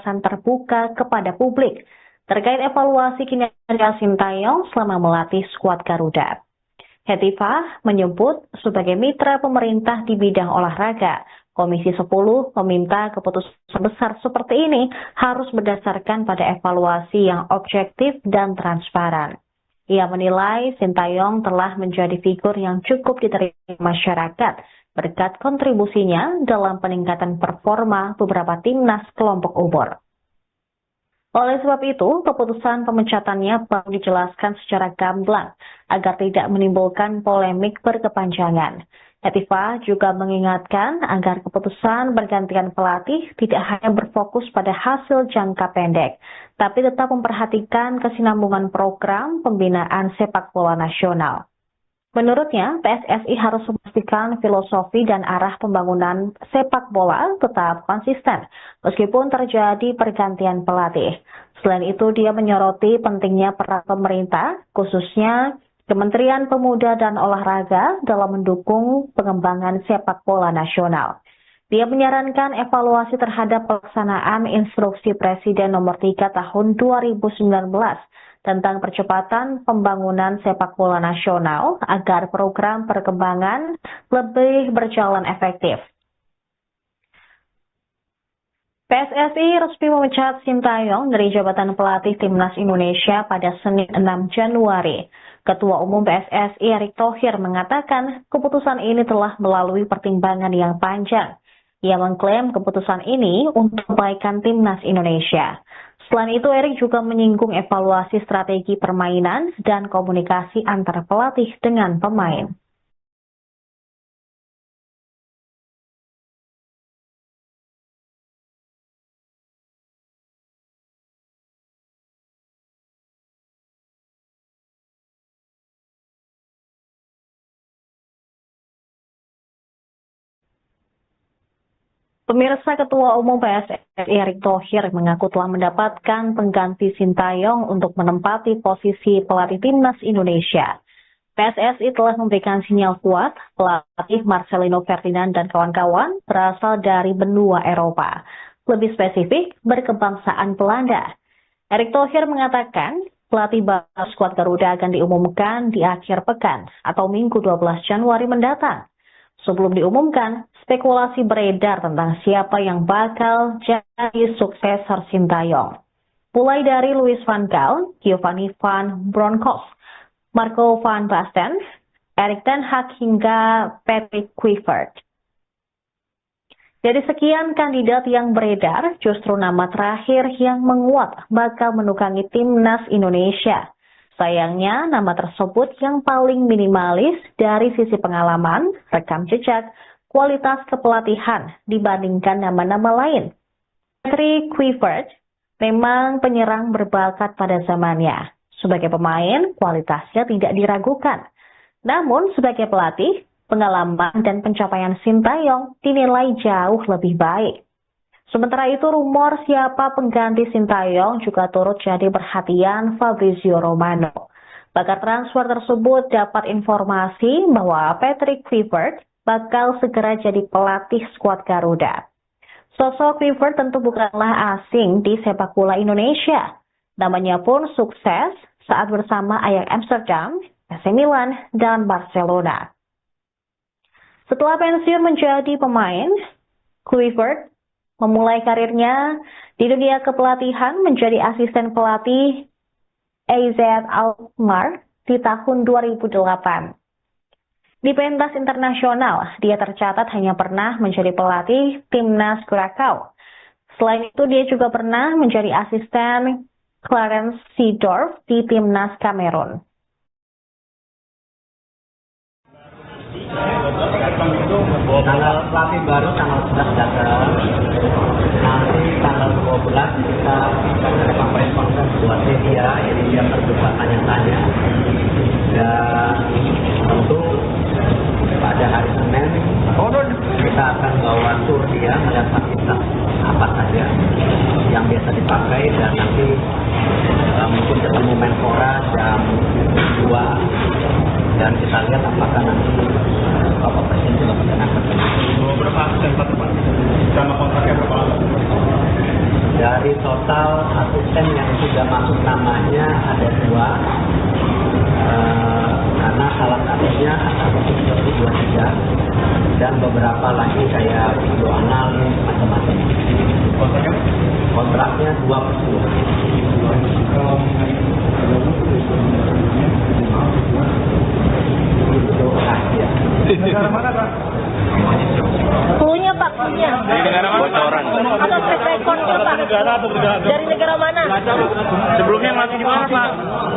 penjelasan terbuka kepada publik terkait evaluasi kinerja Sintayong selama melatih skuad Garuda. Hetifah menyebut sebagai mitra pemerintah di bidang olahraga, Komisi 10 meminta keputusan besar seperti ini harus berdasarkan pada evaluasi yang objektif dan transparan. Ia menilai Sintayong telah menjadi figur yang cukup diterima masyarakat berkat kontribusinya dalam peningkatan performa beberapa timnas kelompok umur. Oleh sebab itu, keputusan pemecatannya perlu dijelaskan secara gamblang agar tidak menimbulkan polemik berkepanjangan. Hetifah juga mengingatkan agar keputusan bergantian pelatih tidak hanya berfokus pada hasil jangka pendek, tapi tetap memperhatikan kesinambungan program pembinaan sepak bola nasional. Menurutnya, PSSI harus memastikan filosofi dan arah pembangunan sepak bola tetap konsisten, meskipun terjadi pergantian pelatih. Selain itu, dia menyoroti pentingnya peran pemerintah, khususnya Kementerian Pemuda dan Olahraga dalam mendukung pengembangan sepak bola nasional. Dia menyarankan evaluasi terhadap pelaksanaan Instruksi Presiden Nomor 3 Tahun 2019 tentang percepatan pembangunan sepak bola nasional agar program perkembangan lebih berjalan efektif. PSSI resmi memecat Sintayong dari jabatan pelatih Timnas Indonesia pada Senin 6 Januari. Ketua Umum PSSI Erick Thohir mengatakan keputusan ini telah melalui pertimbangan yang panjang. Ia mengklaim keputusan ini untuk kebaikan Timnas Indonesia. Selain itu, Erick juga menyinggung evaluasi strategi permainan dan komunikasi antara pelatih dengan pemain. Pemirsa, Ketua Umum PSSI Erick Thohir mengaku telah mendapatkan pengganti Sintayong untuk menempati posisi pelatih Timnas Indonesia. PSSI telah memberikan sinyal kuat pelatih Marcelino Ferdinand dan kawan-kawan berasal dari benua Eropa. Lebih spesifik, berkebangsaan Belanda. Erick Thohir mengatakan pelatih baru skuad Garuda akan diumumkan di akhir pekan atau Minggu 12 Januari mendatang. Sebelum diumumkan, spekulasi beredar tentang siapa yang bakal jadi suksesor Sintayong. Mulai dari Louis van Gaal, Giovanni van Bronckhorst, Marco van Basten, Erik ten Hag hingga Patrick Kluivert. Dari sekian kandidat yang beredar, justru nama terakhir yang menguat bakal menukangi Timnas Indonesia. Sayangnya, nama tersebut yang paling minimalis dari sisi pengalaman, rekam jejak, kualitas kepelatihan dibandingkan nama-nama lain. Patrick Kluivert memang penyerang berbakat pada zamannya. Sebagai pemain, kualitasnya tidak diragukan. Namun, sebagai pelatih, pengalaman dan pencapaian Sintayong dinilai jauh lebih baik. Sementara itu, rumor siapa pengganti Sintayong juga turut jadi perhatian Fabrizio Romano. Pakar transfer tersebut dapat informasi bahwa Patrick Kluivert bakal segera jadi pelatih skuad Garuda. Sosok Kluivert tentu bukanlah asing di sepak bola Indonesia. Namanya pun sukses saat bersama Ajax Amsterdam, AC Milan, dan Barcelona. Setelah pensiun menjadi pemain, Kluivert memulai karirnya di dunia kepelatihan menjadi asisten pelatih AZ Alkmaar di tahun 2008. Di pentas internasional, dia tercatat hanya pernah menjadi pelatih Timnas Krakow. Selain itu, dia juga pernah menjadi asisten Clarence Seedorf di Timnas Kamerun. Tanggal pelatih baru tanggal 11 datang. Nanti tanggal 12 kita ada konferensi buat media, jadi dia terbuka tanya-tanya. Dan tentu pada hari Senin kita akan bawa tur dia melihat fasilitas apa saja yang biasa dipakai, dan nanti mungkin ketemu Menpora jam 2, dan kita lihat apakah nanti Bapak Presiden juga berkenan. Berapa asisten Pak? Sama kontraknya berapa lama? Dari total asisten yang sudah masuk namanya ada 2, karena salah satunya ada 23 dan beberapa lagi kayak video analis macam-macam. Kontraknya 2/2. Itu rahasia. Negara mana, Pak? Cluenya Pak, cluenya. Dari negara mana? Bocoran. Atau track recordnya Pak? Dari negara mana? Sebelumnya masih di mana, Pak?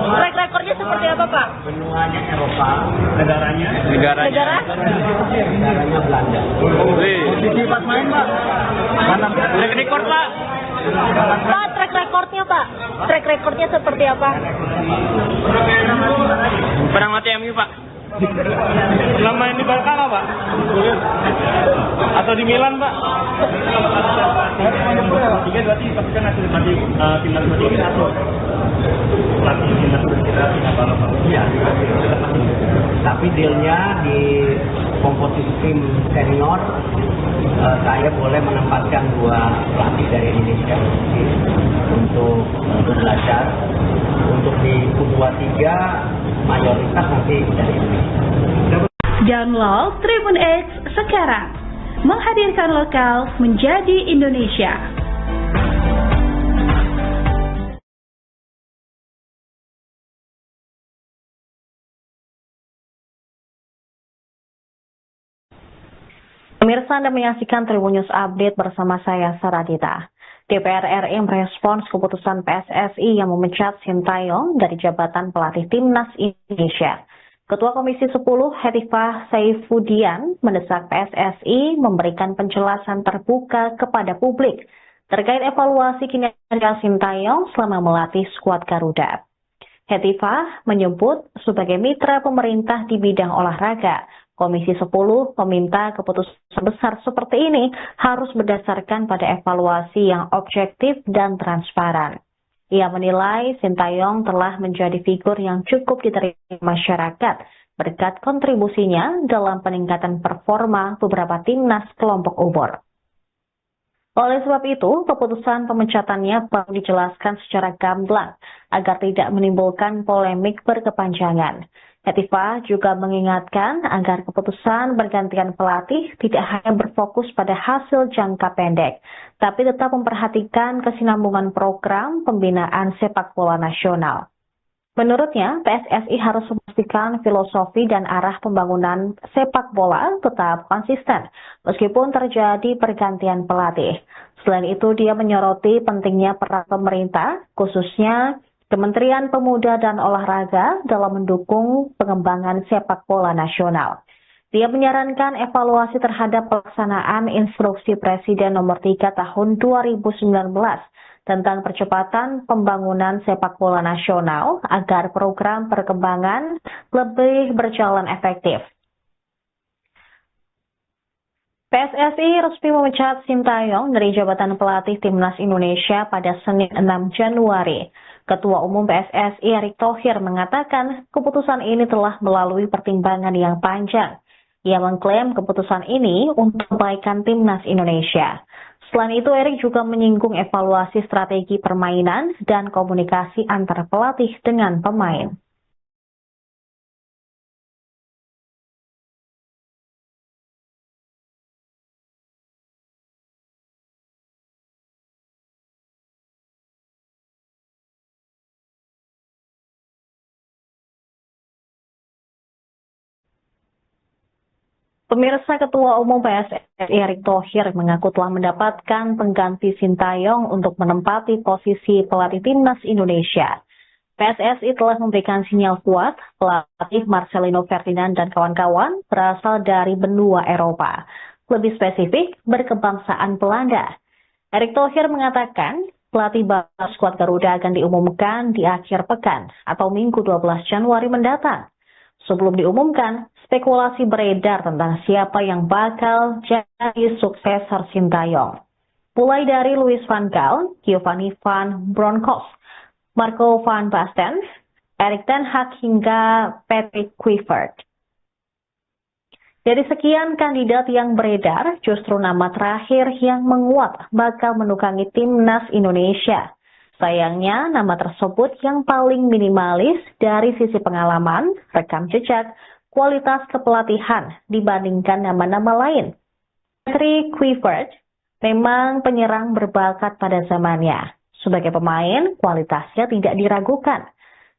Track recordnya seperti apa Pak? Benuanya Eropa, Negaranya? Negara? negaranya Belanda. Posisi pas main, Pak? Mana? Track record, Pak? Pak, track recordnya Pak? Track recordnya seperti apa? Pernah mati MU, Pak? Pernah main di Barca nggak, Pak? Atau di Milan, Pak? Tiga berarti tapi kan hasil mati timnas mati ini atau pelatih timnas kita tidak apa-apa. Iya, tapi dealnya di komposisi tim senior, saya boleh menempatkan 2 pelatih dari Indonesia untuk belajar. Untuk di U23 mayoritas nanti dari Indonesia. Download Tribun X sekarang. Menghadirkan lokal menjadi Indonesia. Pemirsa, Anda menyaksikan Tribun News Update bersama saya, Saradita. DPR RI merespons keputusan PSSI yang memecat Sintayong dari jabatan pelatih Timnas Indonesia. Ketua Komisi 10 Hetifah Saifudian mendesak PSSI memberikan penjelasan terbuka kepada publik terkait evaluasi kinerja Sintayong selama melatih skuad Garuda. Hetifah menyebut sebagai mitra pemerintah di bidang olahraga, Komisi 10 meminta keputusan besar seperti ini harus berdasarkan pada evaluasi yang objektif dan transparan. Ia menilai Sintayong telah menjadi figur yang cukup diterima masyarakat berkat kontribusinya dalam peningkatan performa beberapa timnas kelompok umur. Oleh sebab itu, keputusan pemecatannya perlu dijelaskan secara gamblang agar tidak menimbulkan polemik berkepanjangan. Hetifah juga mengingatkan agar keputusan bergantian pelatih tidak hanya berfokus pada hasil jangka pendek, tapi tetap memperhatikan kesinambungan program pembinaan sepak bola nasional. Menurutnya, PSSI harus memastikan filosofi dan arah pembangunan sepak bola tetap konsisten, meskipun terjadi pergantian pelatih. Selain itu, dia menyoroti pentingnya peran pemerintah, khususnya Kementerian Pemuda dan Olahraga dalam mendukung pengembangan sepak bola nasional. Dia menyarankan evaluasi terhadap pelaksanaan Instruksi Presiden Nomor 3 Tahun 2019 tentang percepatan pembangunan sepak bola nasional agar program perkembangan lebih berjalan efektif. PSSI resmi memecat Sintayong dari jabatan pelatih Timnas Indonesia pada Senin 6 Januari. Ketua Umum PSSI Erick Thohir mengatakan keputusan ini telah melalui pertimbangan yang panjang. Ia mengklaim keputusan ini untuk kebaikan Timnas Indonesia. Selain itu, Erick juga menyinggung evaluasi strategi permainan dan komunikasi antar pelatih dengan pemain. Pemirsa, Ketua Umum PSSI Erick Thohir mengaku telah mendapatkan pengganti Sintayong untuk menempati posisi pelatih Timnas Indonesia. PSSI telah memberikan sinyal kuat pelatih Marcelino Ferdinand dan kawan-kawan berasal dari benua Eropa. Lebih spesifik, berkebangsaan Belanda. Erick Thohir mengatakan pelatih baru skuad Garuda akan diumumkan di akhir pekan atau Minggu 12 Januari mendatang. Sebelum diumumkan, spekulasi beredar tentang siapa yang bakal jadi suksesor Sintayong. Mulai dari Louis van Gaal, Giovanni van Bronckhorst, Marco van Basten, Erik ten Hag hingga Patrick Kluivert. Dari sekian kandidat yang beredar, justru nama terakhir yang menguat bakal menukangi timnas Indonesia. Sayangnya, nama tersebut yang paling minimalis dari sisi pengalaman, rekam jejak, kualitas kepelatihan dibandingkan nama-nama lain. Patrick Kluivert memang penyerang berbakat pada zamannya. Sebagai pemain, kualitasnya tidak diragukan.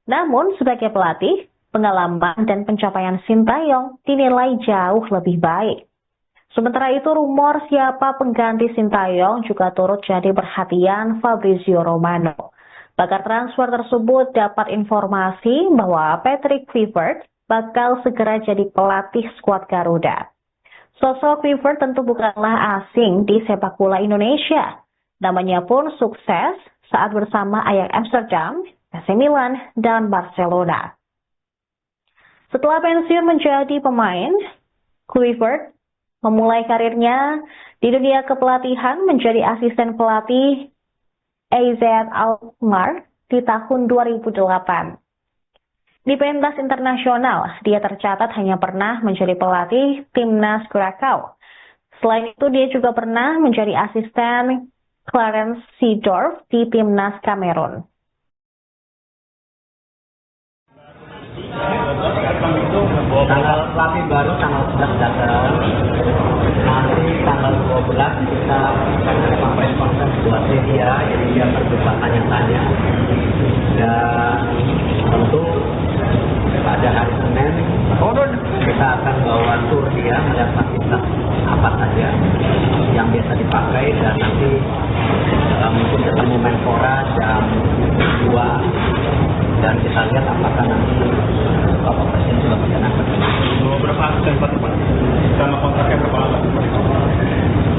Namun, sebagai pelatih, pengalaman dan pencapaian Sintayong dinilai jauh lebih baik. Sementara itu, rumor siapa pengganti Sintayong juga turut jadi perhatian Fabrizio Romano. Pakar transfer tersebut dapat informasi bahwa Patrick Kluivert bakal segera jadi pelatih skuad Garuda. Sosok Kluivert tentu bukanlah asing di sepak bola Indonesia. Namanya pun sukses saat bersama Ajax Amsterdam, AC Milan, dan Barcelona. Setelah pensiun menjadi pemain, Kluivert memulai karirnya di dunia kepelatihan menjadi asisten pelatih AZ Alkmaar di tahun 2008. Di pentas internasional, dia tercatat hanya pernah menjadi pelatih timnas Krakow. Selain itu, dia juga pernah menjadi asisten Clarence Seedorf di timnas Kamerun. Tanggal pelatih baru tanggal 11 datang. Nanti tanggal 12 kita ada konferensi buat media, jadi dia terbuka tanya-tanya. Dan tentu pada hari Senin kita akan bawa tur dia melihat fasilitas apa saja yang biasa dipakai, dan nanti mungkin ketemu Menpora jam 2 dan kita lihat apakah nanti Bapak Presiden sudah mencanangkan Berapa asisten Pak? Sama kontraknya berapa lama?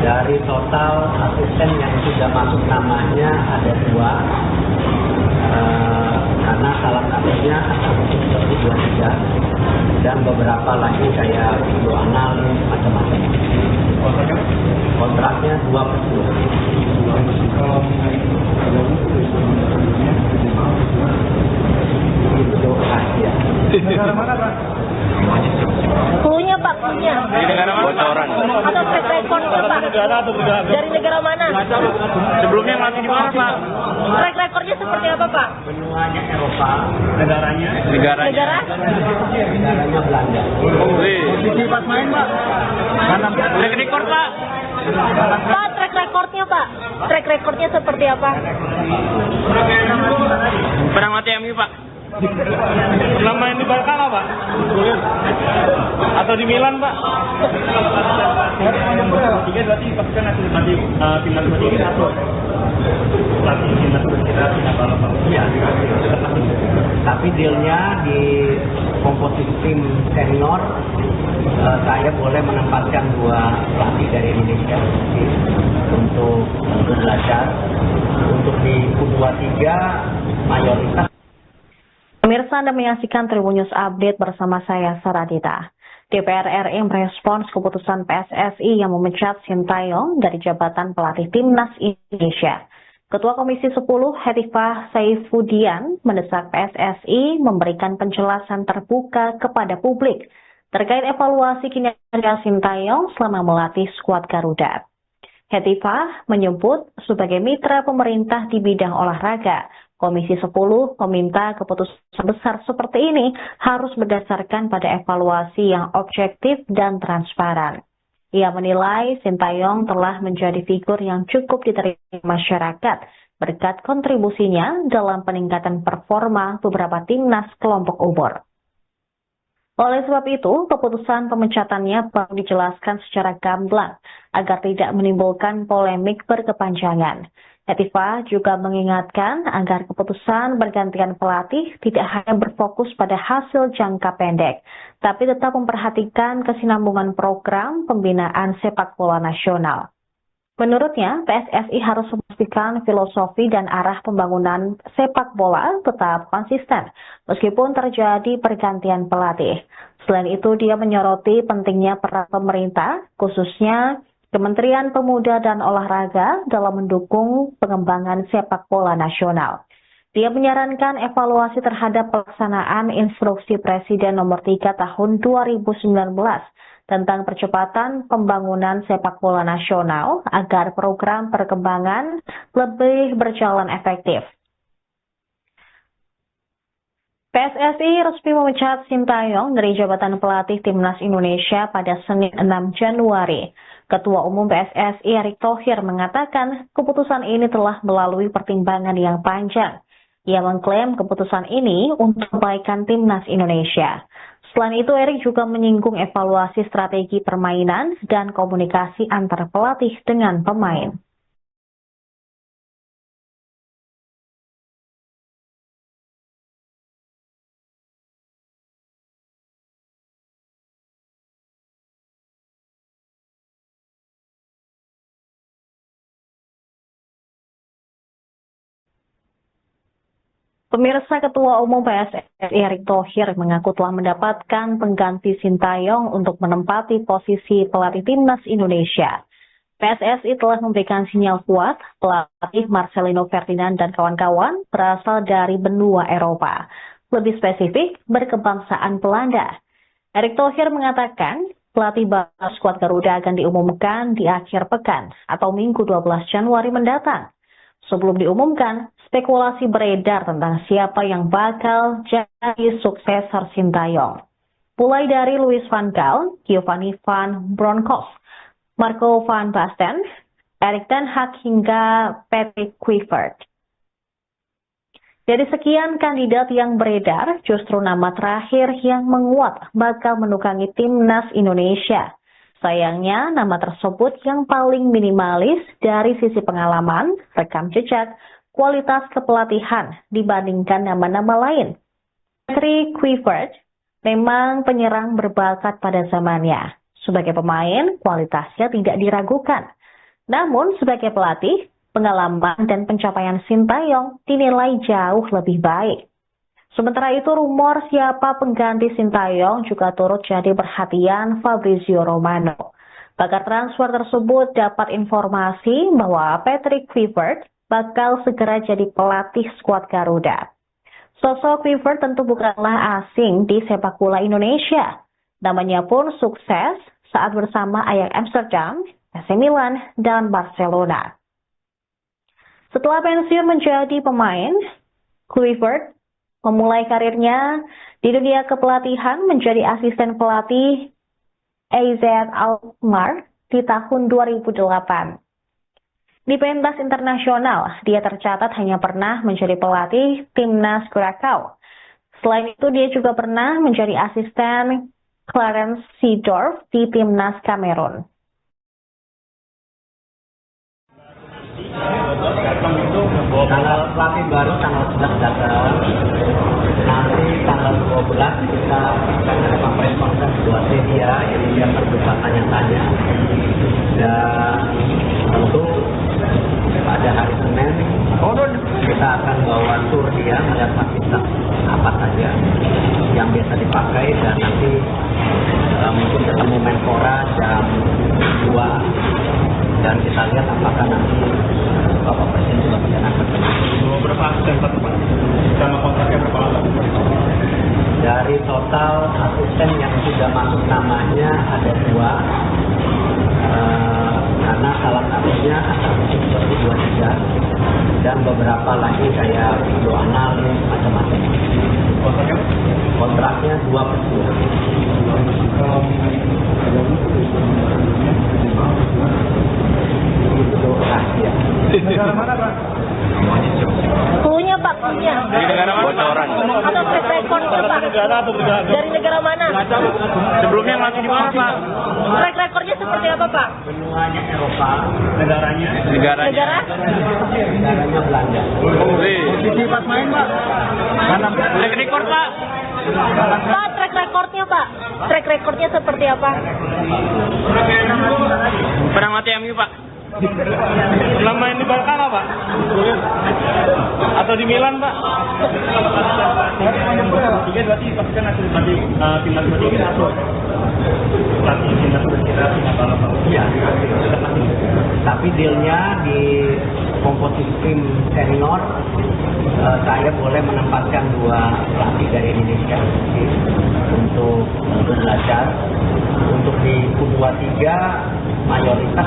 dari total asisten yang sudah masuk namanya ada 2, karena salah satunya seperti 2-3 dan beberapa lagi kayak video analis macam-macam. Kontraknya 2/10. Itu rahasia. Negara mana Pak? Cluenya Pak, cluenya. Di negara mana? Bocoran. Atau track recordnya Pak? Dari negara mana? Sebelumnya ngelatih di mana Pak? Track recordnya seperti apa Pak? Benuanya Eropa, Negaranya? Negara? negaranya Belanda. Posisi pas main Pak? Track record Pak? Pak, track recordnya Pak? Track recordnya seperti apa? Pernah mati MU Pak? Pernah main di Barca nggak Pak? Atau di Milan Pak? Tiga berarti pasukan hasil mati timnas ini atau pelatih timnas kita tidak Pak? Iya. Tapi dealnya di komposisi tim senior, saya boleh menempatkan 2 pelatih dari Indonesia untuk belajar. Untuk di U23 mayoritas. Pemirsa, Anda menyaksikan Tribun News Update bersama saya, Saradita. DPR RI merespons keputusan PSSI yang memecat Sintayong dari jabatan pelatih timnas Indonesia. Ketua Komisi 10 Hetifah Saifudian mendesak PSSI memberikan penjelasan terbuka kepada publik terkait evaluasi kinerja Sintayong selama melatih skuad Garuda. Hetifah menyebut sebagai mitra pemerintah di bidang olahraga, Komisi 10 meminta keputusan besar seperti ini harus berdasarkan pada evaluasi yang objektif dan transparan. Ia menilai Sintayong telah menjadi figur yang cukup diterima masyarakat berkat kontribusinya dalam peningkatan performa beberapa timnas kelompok umur. Oleh sebab itu, keputusan pemecatannya perlu dijelaskan secara gamblang agar tidak menimbulkan polemik berkepanjangan. Hetifah juga mengingatkan agar keputusan bergantian pelatih tidak hanya berfokus pada hasil jangka pendek, tapi tetap memperhatikan kesinambungan program pembinaan sepak bola nasional. Menurutnya, PSSI harus memastikan filosofi dan arah pembangunan sepak bola tetap konsisten, meskipun terjadi pergantian pelatih. Selain itu, dia menyoroti pentingnya peran pemerintah, khususnya Kementerian Pemuda dan Olahraga dalam mendukung pengembangan sepak bola nasional. Dia menyarankan evaluasi terhadap pelaksanaan Instruksi Presiden Nomor 3 Tahun 2019 tentang percepatan pembangunan sepak bola nasional agar program perkembangan lebih berjalan efektif. PSSI resmi memecat Sintayong dari jabatan pelatih Timnas Indonesia pada Senin 6 Januari. Ketua Umum PSSI Erick Thohir mengatakan keputusan ini telah melalui pertimbangan yang panjang. Ia mengklaim keputusan ini untuk kebaikan Timnas Indonesia. Selain itu, Erick juga menyinggung evaluasi strategi permainan dan komunikasi antar pelatih dengan pemain. Pemirsa, Ketua Umum PSSI Erick Thohir mengaku telah mendapatkan pengganti Sintayong untuk menempati posisi pelatih Timnas Indonesia. PSSI telah memberikan sinyal kuat pelatih Marcelino Ferdinand dan kawan-kawan berasal dari benua Eropa. Lebih spesifik, berkebangsaan Belanda. Erick Thohir mengatakan pelatih baru skuad Garuda akan diumumkan di akhir pekan atau Minggu 12 Januari mendatang. Sebelum diumumkan, spekulasi beredar tentang siapa yang bakal jadi suksesor Sintayong. Mulai dari Louis van Gaal, Giovanni van Bronckhorst, Marco van Basten, Erik ten Hag hingga Patrick Kluivert. Dari sekian kandidat yang beredar, justru nama terakhir yang menguat bakal menukangi Timnas Indonesia. Sayangnya, nama tersebut yang paling minimalis dari sisi pengalaman, rekam jejak, kualitas kepelatihan dibandingkan nama-nama lain. Patrick Kluivert memang penyerang berbakat pada zamannya. Sebagai pemain, kualitasnya tidak diragukan. Namun, sebagai pelatih, pengalaman dan pencapaian Sintayong dinilai jauh lebih baik. Sementara itu, rumor siapa pengganti Sintayong juga turut jadi perhatian Fabrizio Romano. Pakar transfer tersebut dapat informasi bahwa Patrick Kluivert bakal segera jadi pelatih skuad Garuda. Sosok Kluivert tentu bukanlah asing di sepak bola Indonesia. Namanya pun sukses saat bersama Ajax Amsterdam, AC Milan, dan Barcelona. Setelah pensiun menjadi pemain, Kluivert memulai karirnya di dunia kepelatihan menjadi asisten pelatih AZ Alkmaar di tahun 2008. Di pentas internasional, dia tercatat hanya pernah menjadi pelatih Timnas Krakow. Selain itu, dia juga pernah menjadi asisten Clarence Seedorf di Timnas Kamerun. Tanggal pelatih baru tanggal 11 datang. Nanti tanggal 12 kita ada conference conference buat media, jadi dia terbuka tanya-tanya. Dan tentu pada hari Senin kita akan bawa tur dia melihat fasilitas apa saja yang biasa dipakai, dan nanti mungkin ketemu Menpora jam 2 dan kita lihat apakah nanti Bapak Presiden sudah mencanangkan Berapa asisten Pak? Sama kontraknya berapa lama? dari total asisten yang sudah masuk namanya ada 2, karena salah satunya seperti 2-3 dan beberapa lagi kayak video analis macam-macam. Kontraknya 2/2. Itu rahasia. Negara mana Pak? Cluenya Pak, cluenya. Dari negara mana? Bocoran. Atau track recordnya Pak? Dari negara mana? Sebelumnya masih di mana Pak? Track recordnya seperti apa Pak? Benuanya Eropa, Negaranya? Negara? negaranya Belanda. Posisi pas main Pak? Mana? Track record Pak? Pak, track recordnya Pak? Track recordnya seperti apa? Pernah mati MU Pak? Pernah main di Barca nggak Pak? Atau di Milan Pak? Tiga berarti pasti kan hasil tadi timnas bertiga atau pelatih timnas bertiga apa? Iya, tapi dealnya di komposisi tim senior, saya boleh menempatkan 2 pelatih dari Indonesia untuk belajar. Untuk di U23 mayoritas.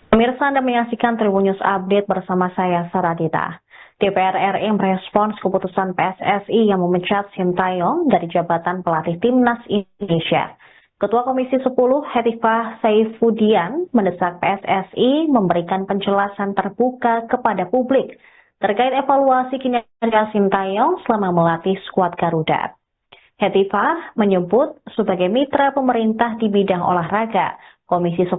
Pemirsa, Anda menyaksikan Tribun News Update bersama saya, Saradita. DPR RI merespons keputusan PSSI yang memecat Sintayong dari jabatan pelatih Timnas Indonesia. Ketua Komisi 10 Hetifah Saifudian mendesak PSSI memberikan penjelasan terbuka kepada publik terkait evaluasi kinerja Sintayong selama melatih skuad Garuda. Hetifah menyebut sebagai mitra pemerintah di bidang olahraga, Komisi 10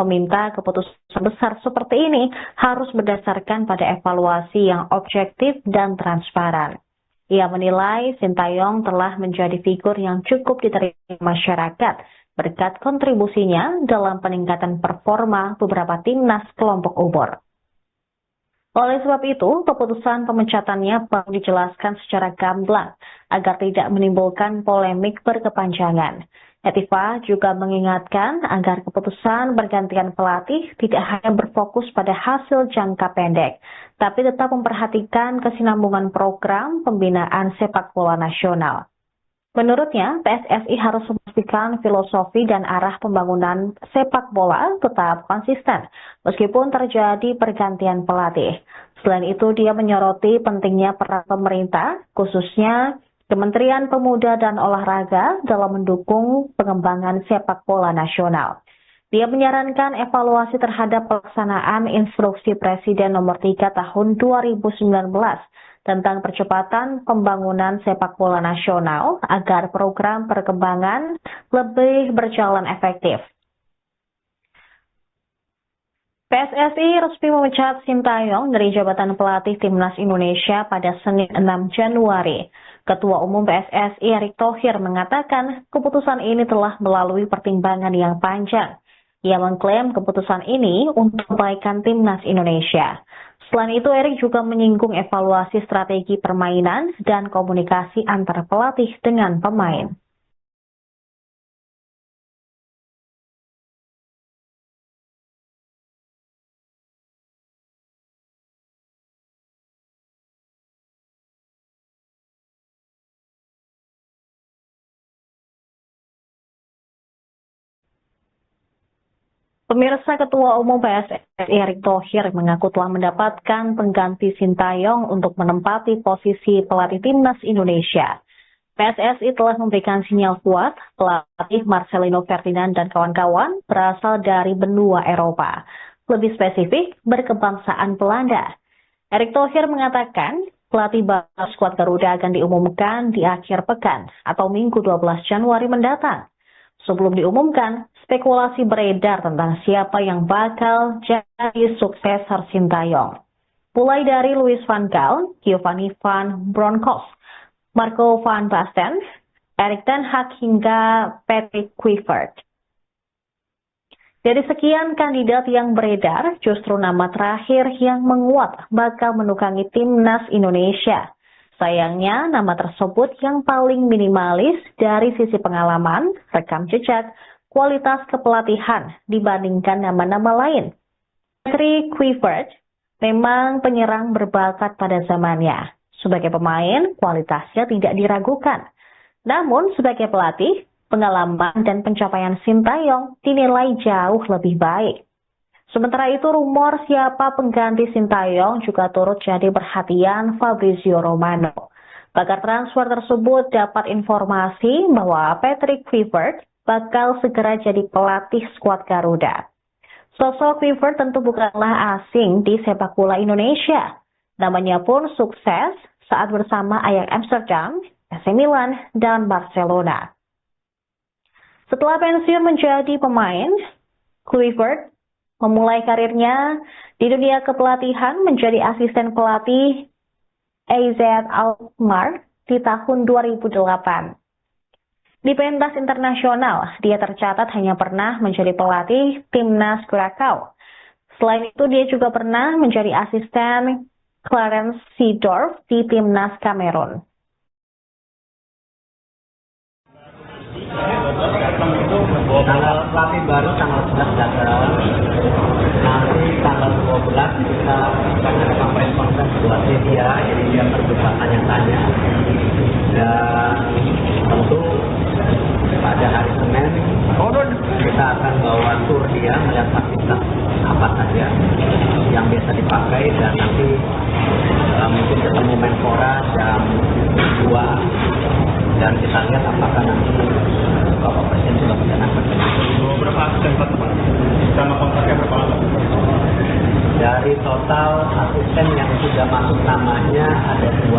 meminta keputusan besar seperti ini harus berdasarkan pada evaluasi yang objektif dan transparan. Ia menilai Sintayong telah menjadi figur yang cukup diterima masyarakat berkat kontribusinya dalam peningkatan performa beberapa timnas kelompok umur. Oleh sebab itu, keputusan pemecatannya perlu dijelaskan secara gamblang agar tidak menimbulkan polemik berkepanjangan. Hetifah juga mengingatkan agar keputusan bergantian pelatih tidak hanya berfokus pada hasil jangka pendek, tapi tetap memperhatikan kesinambungan program pembinaan sepak bola nasional. Menurutnya, PSSI harus memastikan filosofi dan arah pembangunan sepak bola tetap konsisten, meskipun terjadi pergantian pelatih. Selain itu, dia menyoroti pentingnya peran pemerintah, khususnya Kementerian Pemuda dan Olahraga dalam mendukung pengembangan sepak bola nasional. Dia menyarankan evaluasi terhadap pelaksanaan Instruksi Presiden Nomor 3 Tahun 2019 tentang percepatan pembangunan sepak bola nasional agar program perkembangan lebih berjalan efektif. PSSI resmi memecat Sintayong dari jabatan pelatih Timnas Indonesia pada Senin 6 Januari. Ketua Umum PSSI Erick Thohir mengatakan keputusan ini telah melalui pertimbangan yang panjang. Ia mengklaim keputusan ini untuk kebaikan Timnas Indonesia. Selain itu, Erick juga menyinggung evaluasi strategi permainan dan komunikasi antar pelatih dengan pemain. Pemirsa, Ketua Umum PSSI Erick Thohir mengaku telah mendapatkan pengganti Sintayong untuk menempati posisi pelatih Timnas Indonesia. PSSI telah memberikan sinyal kuat pelatih Marcelino Ferdinand dan kawan-kawan berasal dari benua Eropa. Lebih spesifik, berkebangsaan Belanda. Erick Thohir mengatakan pelatih baru skuad Garuda akan diumumkan di akhir pekan atau Minggu 12 Januari mendatang. Sebelum diumumkan, spekulasi beredar tentang siapa yang bakal jadi suksesor Sintayong. Mulai dari Louis van Gaal, Giovanni van Bronckhorst, Marco van Basten, Erik ten Hag hingga Patrick Kluivert. Dari sekian kandidat yang beredar, justru nama terakhir yang menguat bakal menukangi Timnas Indonesia. Sayangnya, nama tersebut yang paling minimalis dari sisi pengalaman, rekam jejak, kualitas kepelatihan dibandingkan nama-nama lain. Patrick Kluivert memang penyerang berbakat pada zamannya. Sebagai pemain, kualitasnya tidak diragukan. Namun, sebagai pelatih, pengalaman dan pencapaian Sintayong dinilai jauh lebih baik. Sementara itu, rumor siapa pengganti Sintayong juga turut jadi perhatian Fabrizio Romano. Pakar transfer tersebut dapat informasi bahwa Patrick Kluivert bakal segera jadi pelatih skuad Garuda. Sosok Kluivert tentu bukanlah asing di sepak bola Indonesia. Namanya pun sukses saat bersama Ajax Amsterdam, AC Milan, dan Barcelona. Setelah pensiun menjadi pemain, Kluivert memulai karirnya di dunia kepelatihan menjadi asisten pelatih AZ Alkmaar di tahun 2008. Di pentas internasional, dia tercatat hanya pernah menjadi pelatih Timnas Krakow. Selain itu, dia juga pernah menjadi asisten Clarence Seedorf di Timnas Kamerun. Tanggal pelatih baru tanggal 11 datang, nanti tanggal 12 kita akan ada conference conference buat media, jadi dia terbuka tanya-tanya. Dan tentu pada hari Senin kita akan bawa tur dia melihat fasilitas apa saja yang biasa dipakai, dan nanti mungkin ketemu Menpora jam 2 dan kita lihat apakah nanti Bapak Presiden sudah mencanangkan Berapa asisten Pak? Sama kontraknya berapa lama? dari total asisten yang sudah masuk namanya ada 2,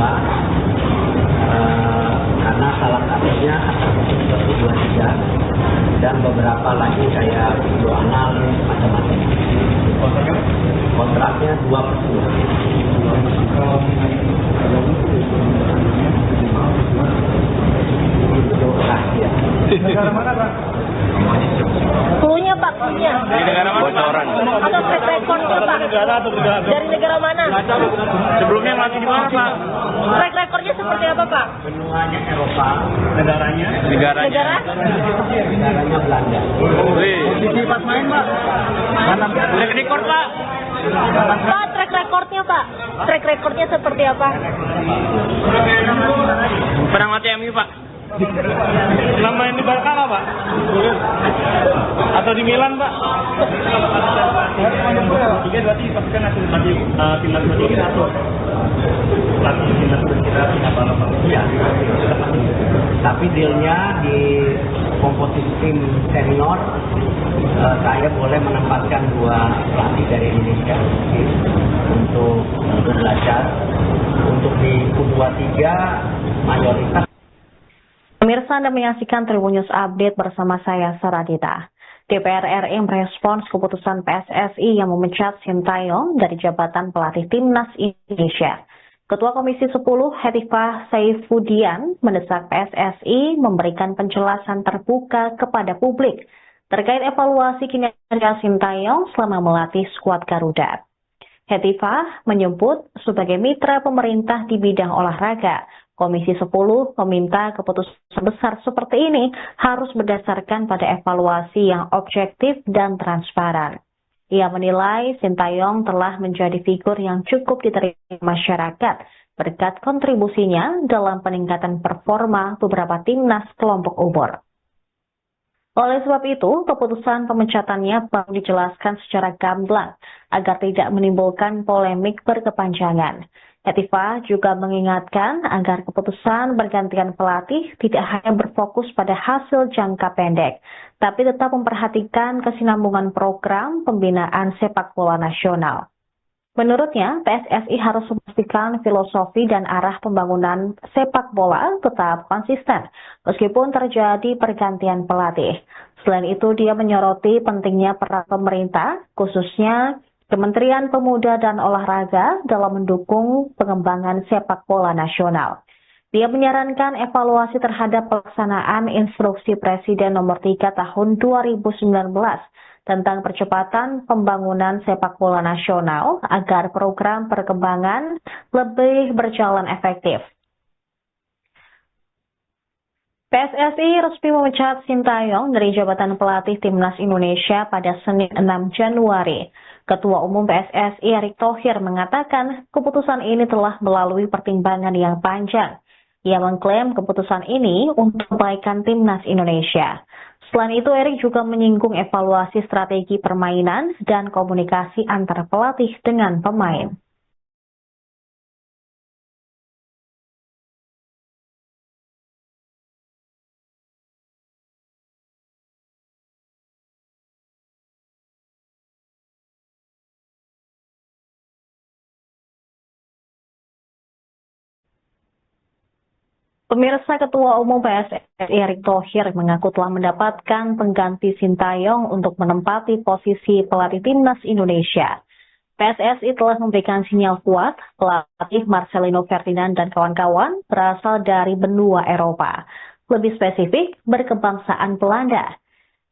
karena salah satunya akan seperti 23 dan beberapa lagi kayak video analis macam-macam. Kontraknya 2/10. Itu rahasia. Negara mana Pak? Cluenya Pak, cluenya. Di negara mana? Bocoran. Atau track recordnya Pak? Negara atau negara? Dari negara mana? Sebelumnya ngelatih di mana Pak? Track recordnya seperti apa Pak? Benuanya Eropa, Negaranya? Negara? negaranya Belanda. Posisi pas main Pak? Track record Pak? Pak, track recordnya Pak? Track recordnya seperti apa? Pernah latih MU Pak? Pernah main di Barca nggak Pak? Atau di Milan Pak? Tiga berarti pastikan hasil latih timnas kita atau latih timnas kita apa? Iya, sudah pasti. Tapi dealnya di komposisi tim senior, saya boleh menempatkan 2 pelatih dari Indonesia untuk belajar. Untuk di U23 mayoritas. Pemirsa, Anda menyaksikan Tribun News Update bersama saya, Saradita. DPR RI merespons keputusan PSSI yang memecat Sintayong dari jabatan pelatih Timnas Indonesia. Ketua Komisi 10 Hetifah Saifudian mendesak PSSI memberikan penjelasan terbuka kepada publik terkait evaluasi kinerja Sintayong selama melatih skuad Garuda. Hetifah menyebut sebagai mitra pemerintah di bidang olahraga, Komisi 10 meminta keputusan besar seperti ini harus berdasarkan pada evaluasi yang objektif dan transparan. Ia menilai Sintayong telah menjadi figur yang cukup diterima masyarakat berkat kontribusinya dalam peningkatan performa beberapa timnas kelompok umur. Oleh sebab itu, keputusan pemecatannya perlu dijelaskan secara gamblang agar tidak menimbulkan polemik berkepanjangan. Hetifah juga mengingatkan agar keputusan bergantian pelatih tidak hanya berfokus pada hasil jangka pendek, tapi tetap memperhatikan kesinambungan program pembinaan sepak bola nasional. Menurutnya, PSSI harus memastikan filosofi dan arah pembangunan sepak bola tetap konsisten, meskipun terjadi pergantian pelatih. Selain itu, dia menyoroti pentingnya peran pemerintah, khususnya Kementerian Pemuda dan Olahraga dalam mendukung pengembangan sepak bola nasional. Dia menyarankan evaluasi terhadap pelaksanaan Instruksi Presiden Nomor 3 Tahun 2019 tentang percepatan pembangunan sepak bola nasional agar program perkembangan lebih berjalan efektif. PSSI resmi memecat Sintayong dari jabatan pelatih Timnas Indonesia pada Senin 6 Januari. Ketua Umum PSSI Erick Thohir mengatakan keputusan ini telah melalui pertimbangan yang panjang. Ia mengklaim keputusan ini untuk kebaikan Timnas Indonesia. Selain itu, Erick juga menyinggung evaluasi strategi permainan dan komunikasi antar pelatih dengan pemain. Pemirsa, Ketua Umum PSSI Erick Thohir mengaku telah mendapatkan pengganti Sintayong untuk menempati posisi pelatih Timnas Indonesia. PSSI telah memberikan sinyal kuat pelatih Marcelino Ferdinand dan kawan-kawan berasal dari benua Eropa. Lebih spesifik, berkebangsaan Belanda.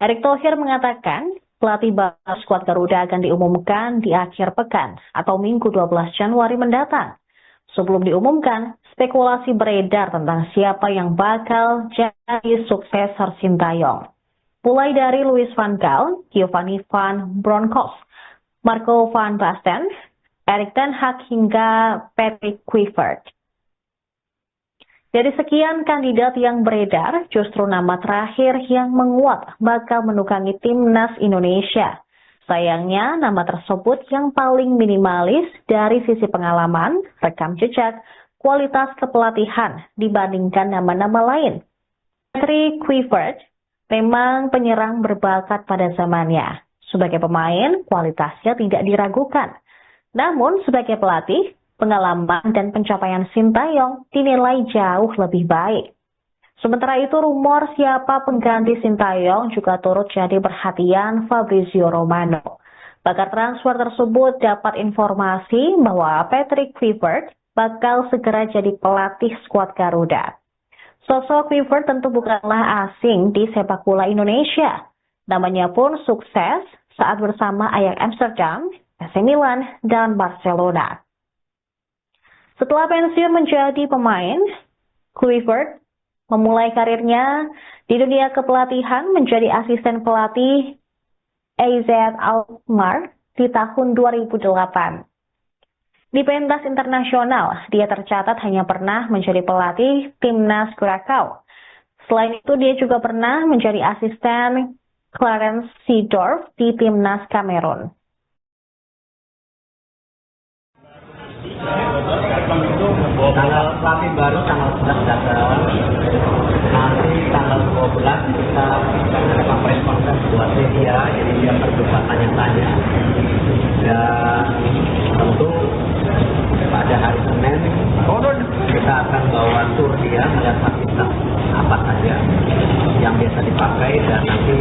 Erick Thohir mengatakan pelatih baru skuad Garuda akan diumumkan di akhir pekan atau Minggu 12 Januari mendatang. Sebelum diumumkan, spekulasi beredar tentang siapa yang bakal jadi suksesor Sintayong. Mulai dari Louis van Gaal, Giovanni van Bronckhorst, Marco van Basten, Erik ten Hag hingga Patrick Kluivert. Dari sekian kandidat yang beredar, justru nama terakhir yang menguat bakal menukangi timnas Indonesia. Sayangnya, nama tersebut yang paling minimalis dari sisi pengalaman, rekam jejak, kualitas kepelatihan dibandingkan nama-nama lain. Patrick Kluivert memang penyerang berbakat pada zamannya. Sebagai pemain, kualitasnya tidak diragukan. Namun, sebagai pelatih, pengalaman dan pencapaian Sintayong dinilai jauh lebih baik. Sementara itu, rumor siapa pengganti Sintayong juga turut jadi perhatian Fabrizio Romano. Pakar transfer tersebut dapat informasi bahwa Patrick Kluivert bakal segera jadi pelatih skuad Garuda. Sosok Kluivert tentu bukanlah asing di sepak bola Indonesia. Namanya pun sukses saat bersama Ajax Amsterdam, AC Milan, dan Barcelona. Setelah pensiun menjadi pemain, Kluivert memulai karirnya di dunia kepelatihan menjadi asisten pelatih AZ Alkmaar di tahun 2008. Di pentas internasional, dia tercatat hanya pernah menjadi pelatih timnas Krakow. Selain itu, dia juga pernah menjadi asisten Clarence Seedorf di timnas Kamerun. Tanggal pelatih baru tanggal 11 datang. Nanti tanggal 12 kita ada conference conference buat media, jadi dia terbuka tanya-tanya. Dan tentu pada hari Senin kita akan bawa tur dia melihat fasilitas apa saja yang biasa dipakai, dan nanti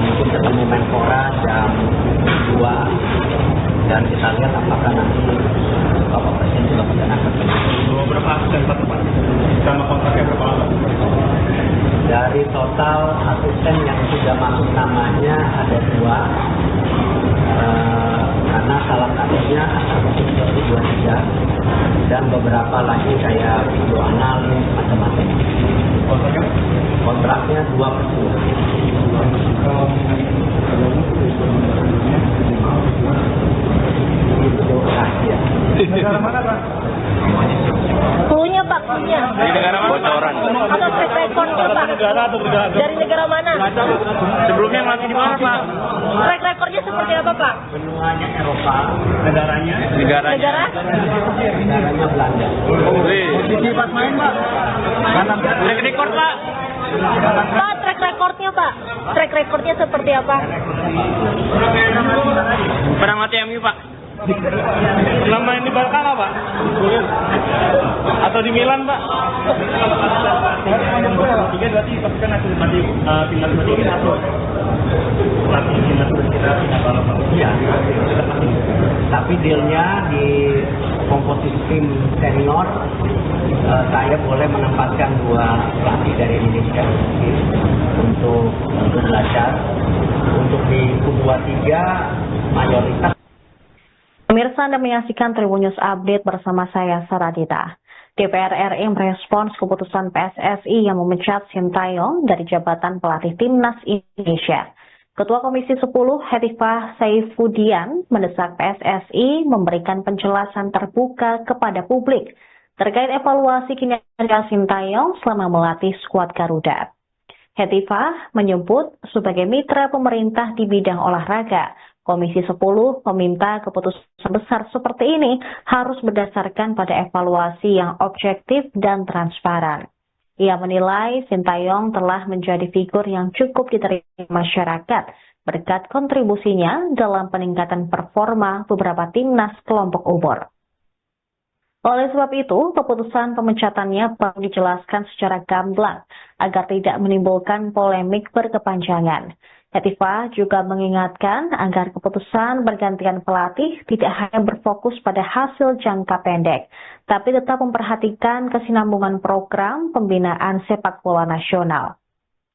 mungkin ketemu Menpora jam 2, dan kita lihat apakah nanti Bapak Presiden juga mencanangkan Berapa asisten Pak? Sama kontraknya berapa lama? dari total asisten yang sudah masuk namanya ada 2, karena salah satunya asisten 23 dan beberapa lagi kayak video analis macam-macam. Kontraknya 2/2. Itu rahasia. Negara mana Pak? Cluenya Pak, cluenya. Di negara mana? Bocoran. Atau track recordnya Pak? Negara atau negara? Dari negara mana? Sebelumnya ngelatih di mana Pak? Track recordnya seperti apa Pak? Benuanya Eropa, Negaranya? Negara? negaranya Belanda. Posisi pas main Pak? Track record Pak? Pak, track recordnya Pak? Track recordnya seperti apa? Pernah mati MU Pak? Pernah main di Barca nggak Pak? Atau di Milan Pak? Tiga berarti pasti kan hasil mati timnas mati atau pelatih timnas kita tidak kalah Pak? Iya, tapi dealnya di komposisi tim senior, saya boleh menempatkan 2 pelatih dari Indonesia untuk belajar. Untuk di U23 mayoritas. Pemirsa, Anda menyaksikan Tribun News Update bersama saya, Saradita. DPR RI merespons keputusan PSSI yang memecat Sintayong dari jabatan pelatih timnas Indonesia. Ketua Komisi 10 Hetifah Saifudian mendesak PSSI memberikan penjelasan terbuka kepada publik terkait evaluasi kinerja Sintayong selama melatih skuad Garuda. Hetifah menyebut sebagai mitra pemerintah di bidang olahraga, Komisi 10 meminta keputusan besar seperti ini harus berdasarkan pada evaluasi yang objektif dan transparan. Ia menilai Sintayong telah menjadi figur yang cukup diterima masyarakat berkat kontribusinya dalam peningkatan performa beberapa timnas kelompok umur. Oleh sebab itu, keputusan pemecatannya perlu dijelaskan secara gamblang agar tidak menimbulkan polemik berkepanjangan. Hetifah juga mengingatkan agar keputusan bergantian pelatih tidak hanya berfokus pada hasil jangka pendek, tapi tetap memperhatikan kesinambungan program pembinaan sepak bola nasional.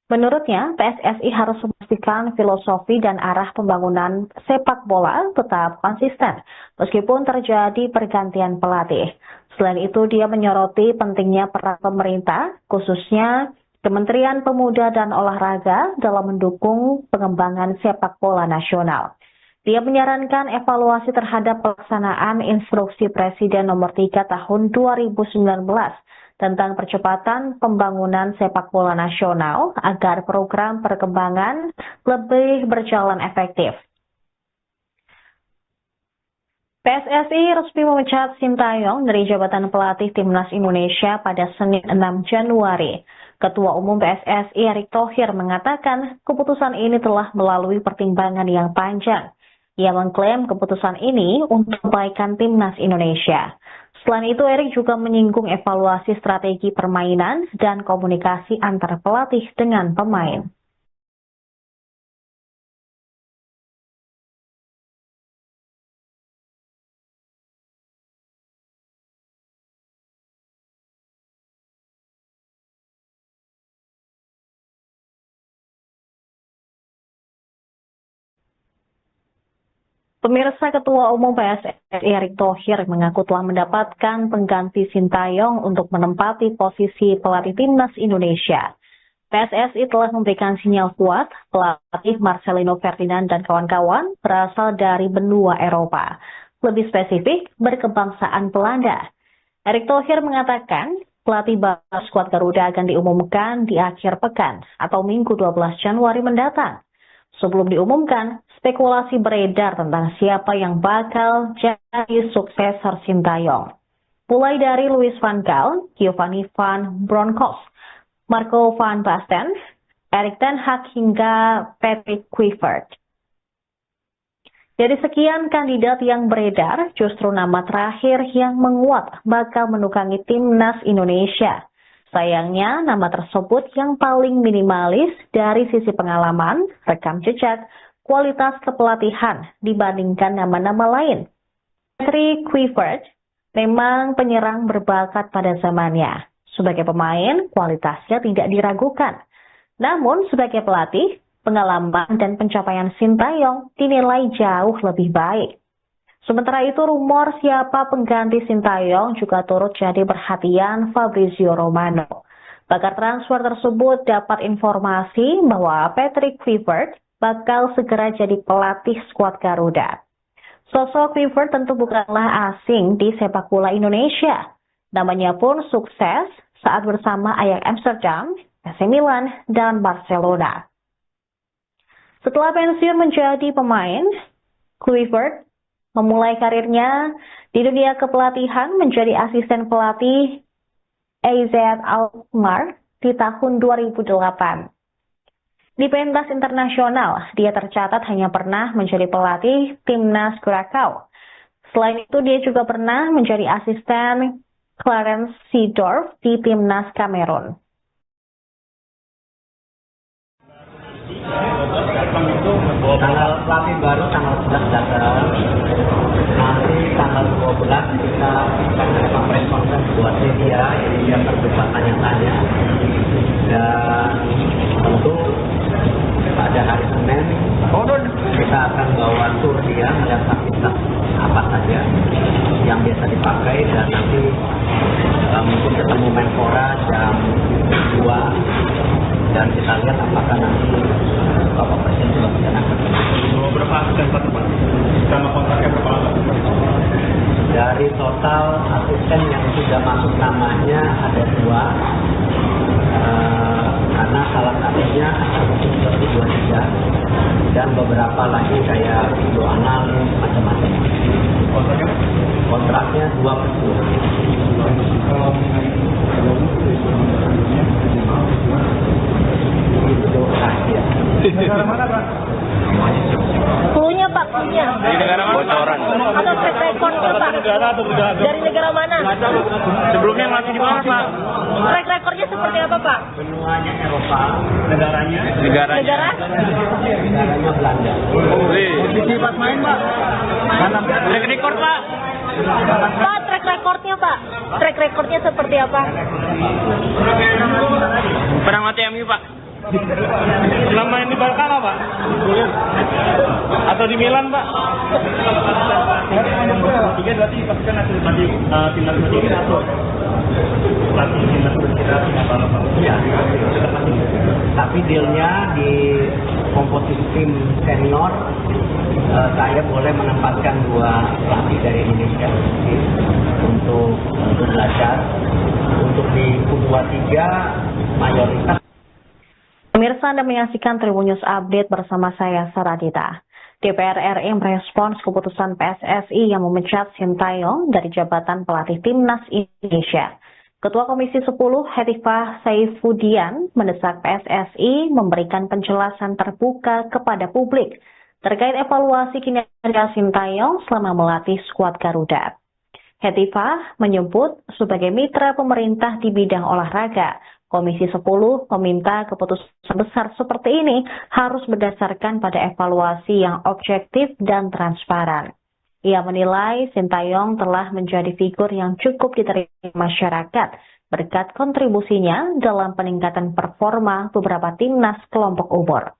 Menurutnya, PSSI harus memastikan filosofi dan arah pembangunan sepak bola tetap konsisten, meskipun terjadi pergantian pelatih. Selain itu, dia menyoroti pentingnya peran pemerintah, khususnya Kementerian Pemuda dan Olahraga dalam mendukung pengembangan sepak bola nasional. Dia menyarankan evaluasi terhadap pelaksanaan Instruksi Presiden Nomor 3 Tahun 2019 tentang percepatan pembangunan sepak bola nasional agar program perkembangan lebih berjalan efektif. PSSI resmi memecat Sintayong dari jabatan pelatih Timnas Indonesia pada Senin 6 Januari. Ketua Umum PSSI Erick Thohir mengatakan keputusan ini telah melalui pertimbangan yang panjang. Ia mengklaim keputusan ini untuk kebaikan Timnas Indonesia. Selain itu, Erick juga menyinggung evaluasi strategi permainan dan komunikasi antar pelatih dengan pemain. Pemirsa, Ketua Umum PSSI Erick Thohir mengaku telah mendapatkan pengganti Sintayong untuk menempati posisi pelatih Timnas Indonesia. PSSI telah memberikan sinyal kuat pelatih Marcelino Ferdinand dan kawan-kawan berasal dari benua Eropa. Lebih spesifik, berkebangsaan Belanda. Erick Thohir mengatakan pelatih baru skuad Garuda akan diumumkan di akhir pekan atau Minggu 12 Januari mendatang. Sebelum diumumkan, spekulasi beredar tentang siapa yang bakal jadi suksesor Sintayong. Mulai dari Louis van Gaal, Giovanni van Bronckhorst, Marco van Basten, Erik ten Hag hingga Patrick Kluivert. Dari sekian kandidat yang beredar, justru nama terakhir yang menguat bakal menukangi Timnas Indonesia. Sayangnya, nama tersebut yang paling minimalis dari sisi pengalaman, rekam jejak, kualitas kepelatihan dibandingkan nama-nama lain. Patrick Kluivert memang penyerang berbakat pada zamannya. Sebagai pemain, kualitasnya tidak diragukan. Namun, sebagai pelatih, pengalaman dan pencapaian Sintayong dinilai jauh lebih baik. Sementara itu, rumor siapa pengganti Sintayong juga turut jadi perhatian Fabrizio Romano. Pakar transfer tersebut dapat informasi bahwa Patrick Kluivert bakal segera jadi pelatih skuad Garuda. Sosok Kluivert tentu bukanlah asing di sepak bola Indonesia. Namanya pun sukses saat bersama Ajax Amsterdam, AC Milan, dan Barcelona. Setelah pensiun menjadi pemain, Kluivert memulai karirnya di dunia kepelatihan menjadi asisten pelatih AZ Alkmaar di tahun 2008. Di pentas internasional, dia tercatat hanya pernah menjadi pelatih Timnas Krakow. Selain itu, dia juga pernah menjadi asisten Clarence Seedorf di Timnas Kamerun. Tanggal pelatih baru tanggal 11 datang. Nanti tanggal 12 kita ada conference buat media, jadi dia terbuka tanya-tanya. Dan tentu pada hari Senin kita akan bawa tur dia melihat fasilitas apa saja yang biasa dipakai, dan nanti mungkin ketemu Menpora jam 2 dan kita lihat apakah nanti Bapak Presiden sudah mencanangkan Berapa asisten Pak? Sama kontraknya berapa lama? dari total asisten yang sudah masuk namanya ada 2, karena salah satunya seperti 2-3 dan beberapa lagi kayak video analis macam-macam. Kontraknya 2/10. Itu rahasia. Negara mana Pak? Cluenya Pak, cluenya. Di negara mana? Bocoran. Atau track recordnya Pak? Dari negara mana? Sebelumnya masih di mana Pak? Track recordnya seperti apa Pak? Benuanya Eropa, Negaranya? Negara? negaranya Belanda. Posisi pas main Pak? Track record Pak? Pak, track recordnya Pak? Track recordnya seperti apa? Pernah mati MU Pak? Pernah main di Barca nggak Pak? Atau di Milan Pak? Tiga berarti pasukan hasil timnas Madrid atau pelatih timnas kita punya bapak. Iya, sudah pasti. Tapi dealnya di komposisi tim senior, saya boleh menempatkan 2 pelatih dari Indonesia untuk belajar. Untuk di U23 mayoritas. Pemirsa, Anda menyaksikan Tribun News Update bersama saya, Saradita. DPR RI merespons keputusan PSSI yang memecat Sintayong dari jabatan pelatih Timnas Indonesia. Ketua Komisi 10 Hetifah Saifudian mendesak PSSI memberikan penjelasan terbuka kepada publik terkait evaluasi kinerja Sintayong selama melatih skuad Garuda. Hetifah menyebut sebagai mitra pemerintah di bidang olahraga, Komisi 10 meminta keputusan besar seperti ini harus berdasarkan pada evaluasi yang objektif dan transparan. Ia menilai Sintayong telah menjadi figur yang cukup diterima masyarakat berkat kontribusinya dalam peningkatan performa beberapa timnas kelompok umur.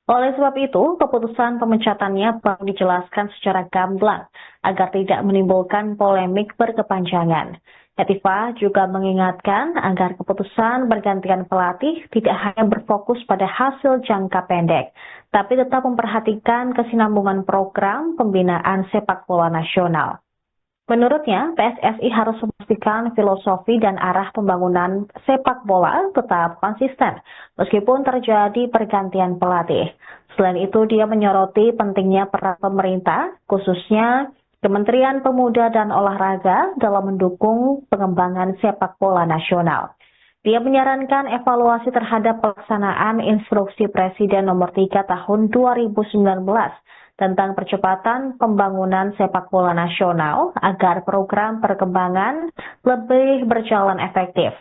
Oleh sebab itu, keputusan pemecatannya perlu dijelaskan secara gamblang agar tidak menimbulkan polemik berkepanjangan. Hetifah juga mengingatkan agar keputusan bergantian pelatih tidak hanya berfokus pada hasil jangka pendek, tapi tetap memperhatikan kesinambungan program pembinaan sepak bola nasional. Menurutnya, PSSI harus memastikan filosofi dan arah pembangunan sepak bola tetap konsisten, meskipun terjadi pergantian pelatih. Selain itu, dia menyoroti pentingnya peran pemerintah, khususnya Kementerian Pemuda dan Olahraga dalam mendukung pengembangan sepak bola nasional. Dia menyarankan evaluasi terhadap pelaksanaan Instruksi Presiden Nomor 3 Tahun 2019 tentang percepatan pembangunan sepak bola nasional agar program perkembangan lebih berjalan efektif.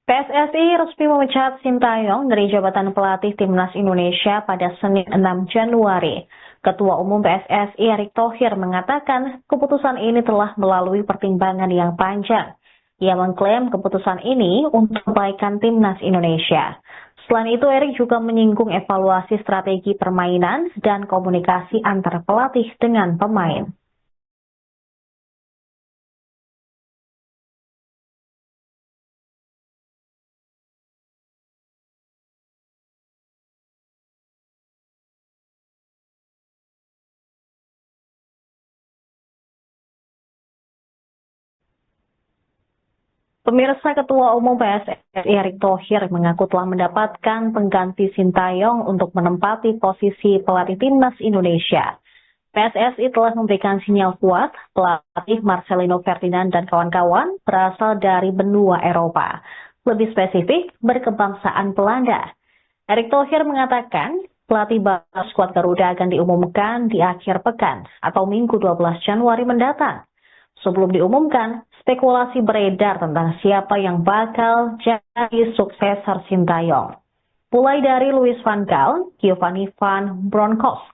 PSSI resmi memecat Sintayong dari jabatan pelatih Timnas Indonesia pada Senin 6 Januari. Ketua Umum PSSI Erick Thohir mengatakan keputusan ini telah melalui pertimbangan yang panjang. Ia mengklaim keputusan ini untuk kebaikan Timnas Indonesia. Selain itu, Erick juga menyinggung evaluasi strategi permainan dan komunikasi antar pelatih dengan pemain. Pemirsa, Ketua Umum PSSI Erick Thohir mengaku telah mendapatkan pengganti Sintayong untuk menempati posisi pelatih Timnas Indonesia. PSSI telah memberikan sinyal kuat pelatih Marcelino Ferdinand dan kawan-kawan berasal dari benua Eropa. Lebih spesifik, berkebangsaan Belanda. Erick Thohir mengatakan pelatih baru skuad Garuda akan diumumkan di akhir pekan atau Minggu 12 Januari mendatang. Sebelum diumumkan, spekulasi beredar tentang siapa yang bakal jadi suksesor Sintayong. Mulai dari Louis van Gaal, Giovanni van Bronckhorst,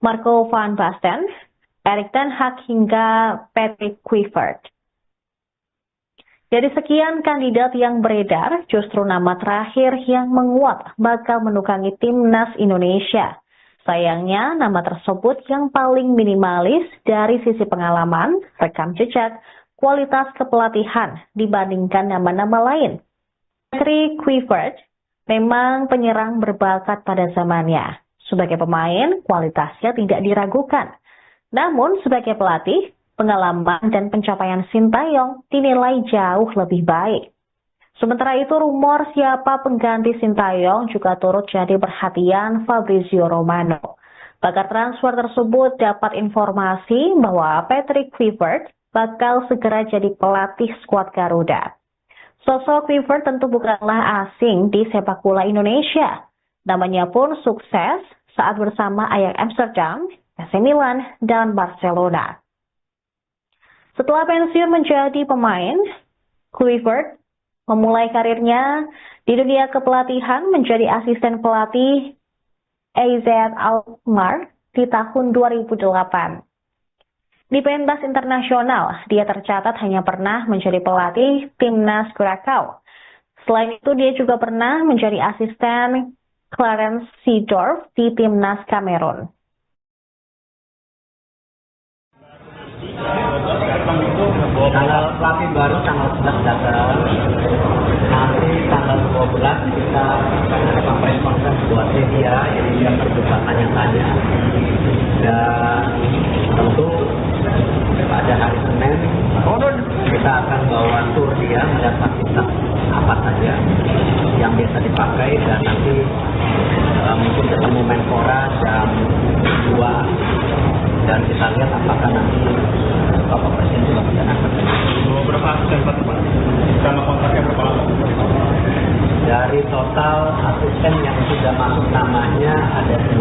Marco van Basten, Erik ten Hag hingga Patrick Kluivert. Dari sekian kandidat yang beredar, justru nama terakhir yang menguat bakal menukangi Timnas Indonesia. Sayangnya, nama tersebut yang paling minimalis dari sisi pengalaman, rekam jejak, kualitas kepelatihan dibandingkan nama-nama lain. Patrick Kluivert memang penyerang berbakat pada zamannya. Sebagai pemain, kualitasnya tidak diragukan. Namun, sebagai pelatih, pengalaman dan pencapaian Sintayong dinilai jauh lebih baik. Sementara itu, rumor siapa pengganti Sintayong juga turut jadi perhatian Fabrizio Romano. Pakar transfer tersebut dapat informasi bahwa Patrick Kluivert bakal segera jadi pelatih skuad Garuda. Sosok Kluivert tentu bukanlah asing di sepak bola Indonesia. Namanya pun sukses saat bersama Ajax Amsterdam, AC Milan, dan Barcelona. Setelah pensiun menjadi pemain, Kluivert memulai karirnya di dunia kepelatihan menjadi asisten pelatih AZ Alkmaar di tahun 2008. Di pentas internasional, dia tercatat hanya pernah menjadi pelatih Timnas Krakow. Selain itu, dia juga pernah menjadi asisten Clarence Seedorf di Timnas Kamerun. Itu Tanggal pelatih baru tanggal 11 datang. Nanti tanggal 12 kita akan ada conference conference buat media, jadi dia terbuka tanya-tanya. Dan tentu pada hari Senin kita akan bawa tur dia melihat fasilitas apa saja yang bisa dipakai, dan nanti mungkin ketemu Menpora jam 2 dan kita lihat apakah nanti Bapak Presiden juga bisa nangkep. Berapa asisten Pak? Sama kontraknya berapa lama? Dari total asisten yang sudah masuk namanya ada 2,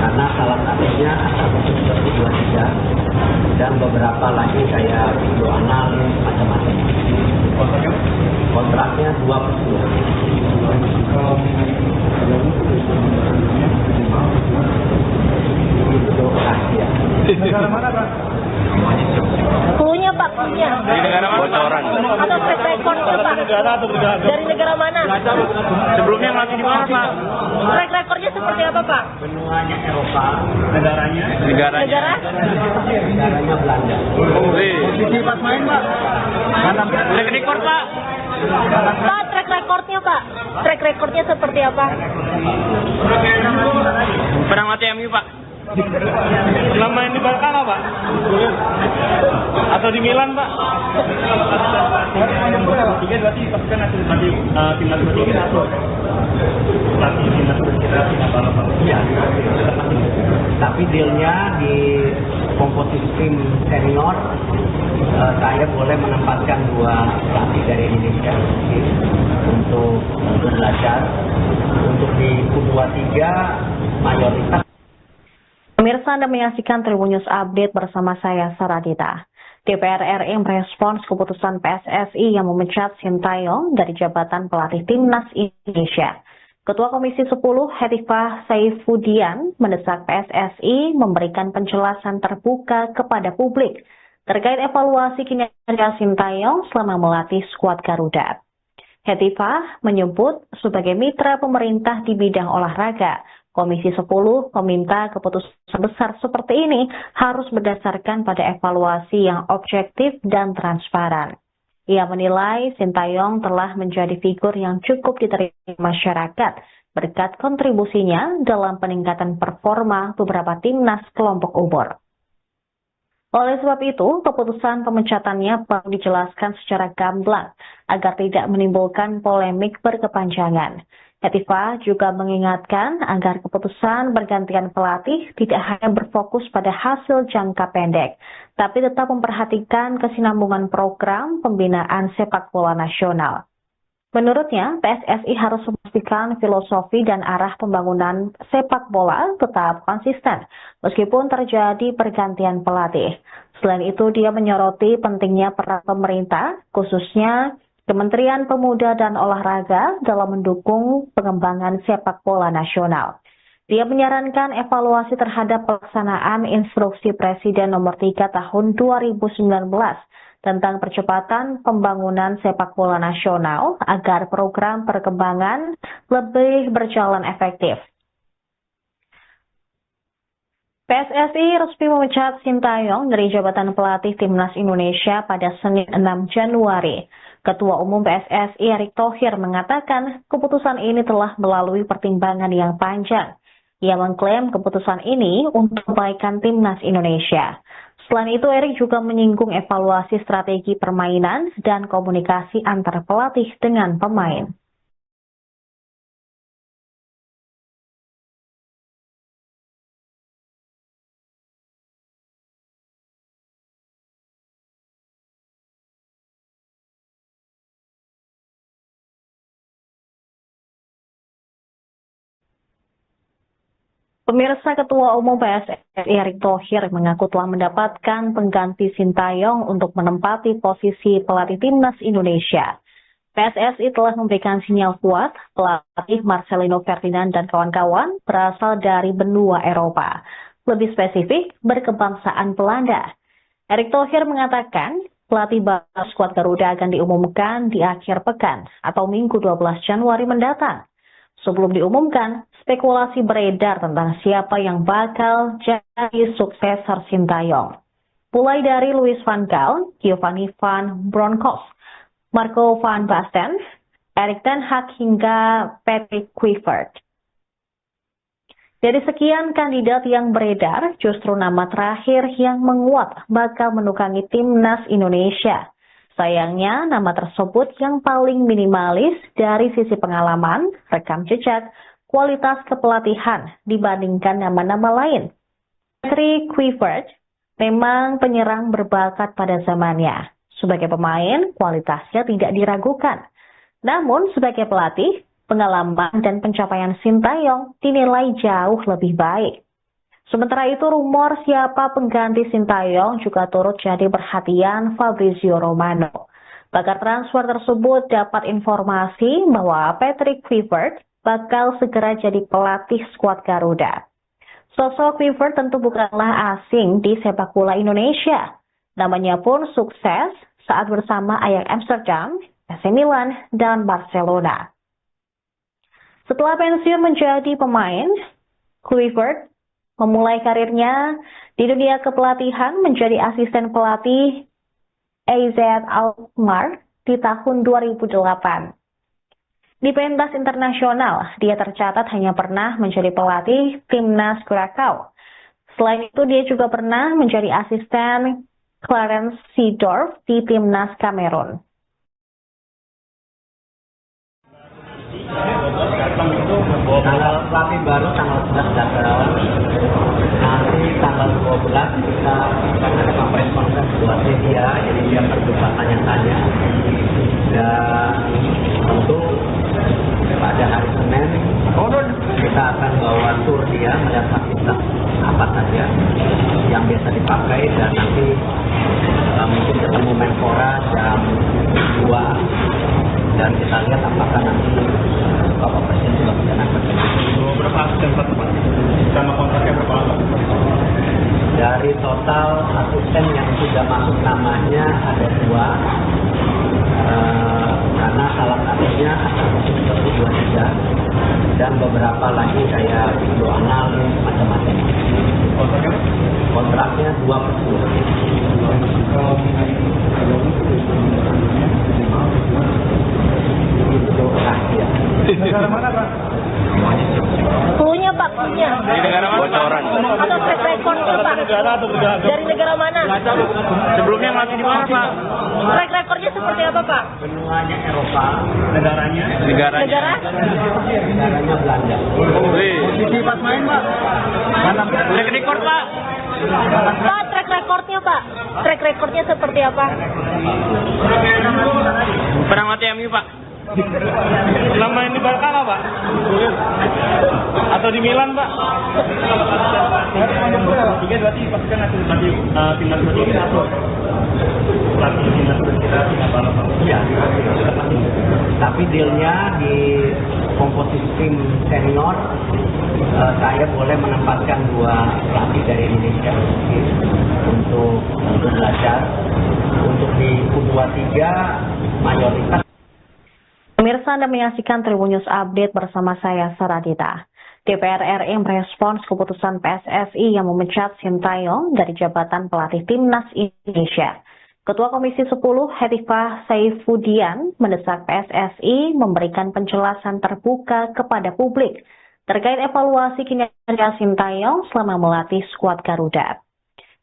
karena salah satunya seperti 23 dan beberapa lagi kayak video analis macam-macam. Kontraknya 2+2. Itu rahasia. Negara mana Pak? Cluenya Pak, cluenya. Di negara mana? Bocoran. Atau track recordnya Pak? Dari negara mana? Sebelumnya ngelatih di mana Pak? Track recordnya seperti apa Pak? Benuanya Eropa, Negaranya? Negara? negaranya Belanda. Posisi pas main Pak? Track record Pak? Pak, track recordnya Pak? Track recordnya seperti apa? Pernah latih MU Pak? Pernah main di Barca nggak Pak? Atau di Milan Pak? Tiga berarti pasukan hasil tadi timnas bertiga atau latih timnas bertiga apa? Iya. Tapi dealnya di komposisi tim senior, saya boleh menempatkan 2 pelatih dari Indonesia untuk belajar. Untuk di U23 mayoritas. Pemirsa, Anda menyaksikan Tribun News Update bersama saya, Saradita. DPR RI merespons keputusan PSSI yang memecat Sintayong dari jabatan pelatih Timnas Indonesia. Ketua Komisi 10 Hetifah Saifudian mendesak PSSI memberikan penjelasan terbuka kepada publik terkait evaluasi kinerja Sintayong selama melatih skuad Garuda. Hetifah menyebut sebagai mitra pemerintah di bidang olahraga, Komisi 10 meminta keputusan besar seperti ini harus berdasarkan pada evaluasi yang objektif dan transparan. Ia menilai Sintayong telah menjadi figur yang cukup diterima masyarakat berkat kontribusinya dalam peningkatan performa beberapa timnas kelompok umur. Oleh sebab itu, keputusan pemecatannya perlu dijelaskan secara gamblang agar tidak menimbulkan polemik berkepanjangan. Hetifah juga mengingatkan agar keputusan bergantian pelatih tidak hanya berfokus pada hasil jangka pendek, tapi tetap memperhatikan kesinambungan program pembinaan sepak bola nasional. Menurutnya, PSSI harus memastikan filosofi dan arah pembangunan sepak bola tetap konsisten, meskipun terjadi pergantian pelatih. Selain itu, dia menyoroti pentingnya peran pemerintah, khususnya Kementerian Pemuda dan Olahraga dalam mendukung pengembangan sepak bola nasional. Dia menyarankan evaluasi terhadap pelaksanaan Instruksi Presiden Nomor 3 Tahun 2019 tentang percepatan pembangunan sepak bola nasional agar program perkembangan lebih berjalan efektif. PSSI resmi memecat Sintayong dari jabatan pelatih Timnas Indonesia pada Senin 6 Januari. Ketua Umum PSSI Erick Thohir mengatakan keputusan ini telah melalui pertimbangan yang panjang. Ia mengklaim keputusan ini untuk kebaikan Timnas Indonesia. Selain itu, Erick juga menyinggung evaluasi strategi permainan dan komunikasi antar pelatih dengan pemain. Pemirsa, Ketua Umum PSSI Erick Thohir mengaku telah mendapatkan pengganti Sintayong untuk menempati posisi pelatih Timnas Indonesia. PSSI telah memberikan sinyal kuat pelatih Marcelino Ferdinand dan kawan-kawan berasal dari benua Eropa. Lebih spesifik, berkebangsaan Belanda. Erick Thohir mengatakan pelatih baru skuad Garuda akan diumumkan di akhir pekan atau Minggu 12 Januari mendatang. Sebelum diumumkan, spekulasi beredar tentang siapa yang bakal jadi suksesor Sintayong. mulai dari Louis van Gaal, Giovanni van Bronckhorst, Marco van Basten, Erik ten Hag hingga Patrick Kluivert. Dari sekian kandidat yang beredar, justru nama terakhir yang menguat bakal menukangi timnas Indonesia. Sayangnya, nama tersebut yang paling minimalis dari sisi pengalaman, rekam jejak, kualitas kepelatihan dibandingkan nama-nama lain. Patrick Kluivert memang penyerang berbakat pada zamannya. Sebagai pemain, kualitasnya tidak diragukan. Namun, sebagai pelatih, pengalaman dan pencapaian Sintayong dinilai jauh lebih baik. Sementara itu, rumor siapa pengganti Sintayong juga turut jadi perhatian Fabrizio Romano. Pakar transfer tersebut dapat informasi bahwa Patrick Kluivert bakal segera jadi pelatih skuad Garuda. Sosok Kluivert tentu bukanlah asing di sepak bola Indonesia. Namanya pun sukses saat bersama Ajax Amsterdam, AC Milan, dan Barcelona. Setelah pensiun menjadi pemain, Kluivert memulai karirnya di dunia kepelatihan menjadi asisten pelatih AZ Alkmaar di tahun 2008. Di pentas internasional, dia tercatat hanya pernah menjadi pelatih timnas Krakow. Selain itu, dia juga pernah menjadi asisten Clarence Seedorf di timnas Kamerun. Tanggal pelatih baru tanggal 11 datang. Nanti tanggal 12 kita akan ada conference conference buat media, jadi dia terbuka tanya-tanya. Dan tentu pada hari Senin kita akan bawa tur dia melihat fasilitas apa saja yang biasa dipakai, dan nanti mungkin ketemu Menpora jam 2 dan kita lihat apakah nanti Bapak Presiden juga bisa nangkep. Berapa asisten Pak? Sama kontraknya berapa lama? Dari total asisten yang sudah masuk namanya ada 2, karena salah satunya akan masuk ke 23 dan beberapa lagi kayak video analis macam-macam. Kontraknya 2/10. Rahasia. Negara mana Pak? Cluenya Pak, cluenya. Di negara mana? Bocoran. Atau track recordnya Pak? Dari negara mana? Sebelumnya masih di mana Pak? Track recordnya seperti apa Pak? Benuanya Eropa, Negaranya? Negara? negaranya Belanda. Posisi pas main Pak? Track record Pak? Pak, track recordnya Pak? Track recordnya seperti apa? Pernah mati MU Pak? Pernah main di Barca nggak Pak? Atau di Milan Pak? Tiga berarti pastikan nanti timnas berarti atau pelatih timnas kita tidak apa-apa. Iya, tapi dealnya di komposisi tim senior, saya boleh menempatkan 2 pelatih dari Indonesia untuk belajar. Untuk di U23 mayoritas. Pemirsa, Anda menyaksikan Tribun News Update bersama saya, Saradita. DPR RI merespons keputusan PSSI yang memecat Sintayong dari jabatan pelatih timnas Indonesia. Ketua Komisi 10 Hetifah Saifudian mendesak PSSI memberikan penjelasan terbuka kepada publik terkait evaluasi kinerja Sintayong selama melatih skuad Garuda.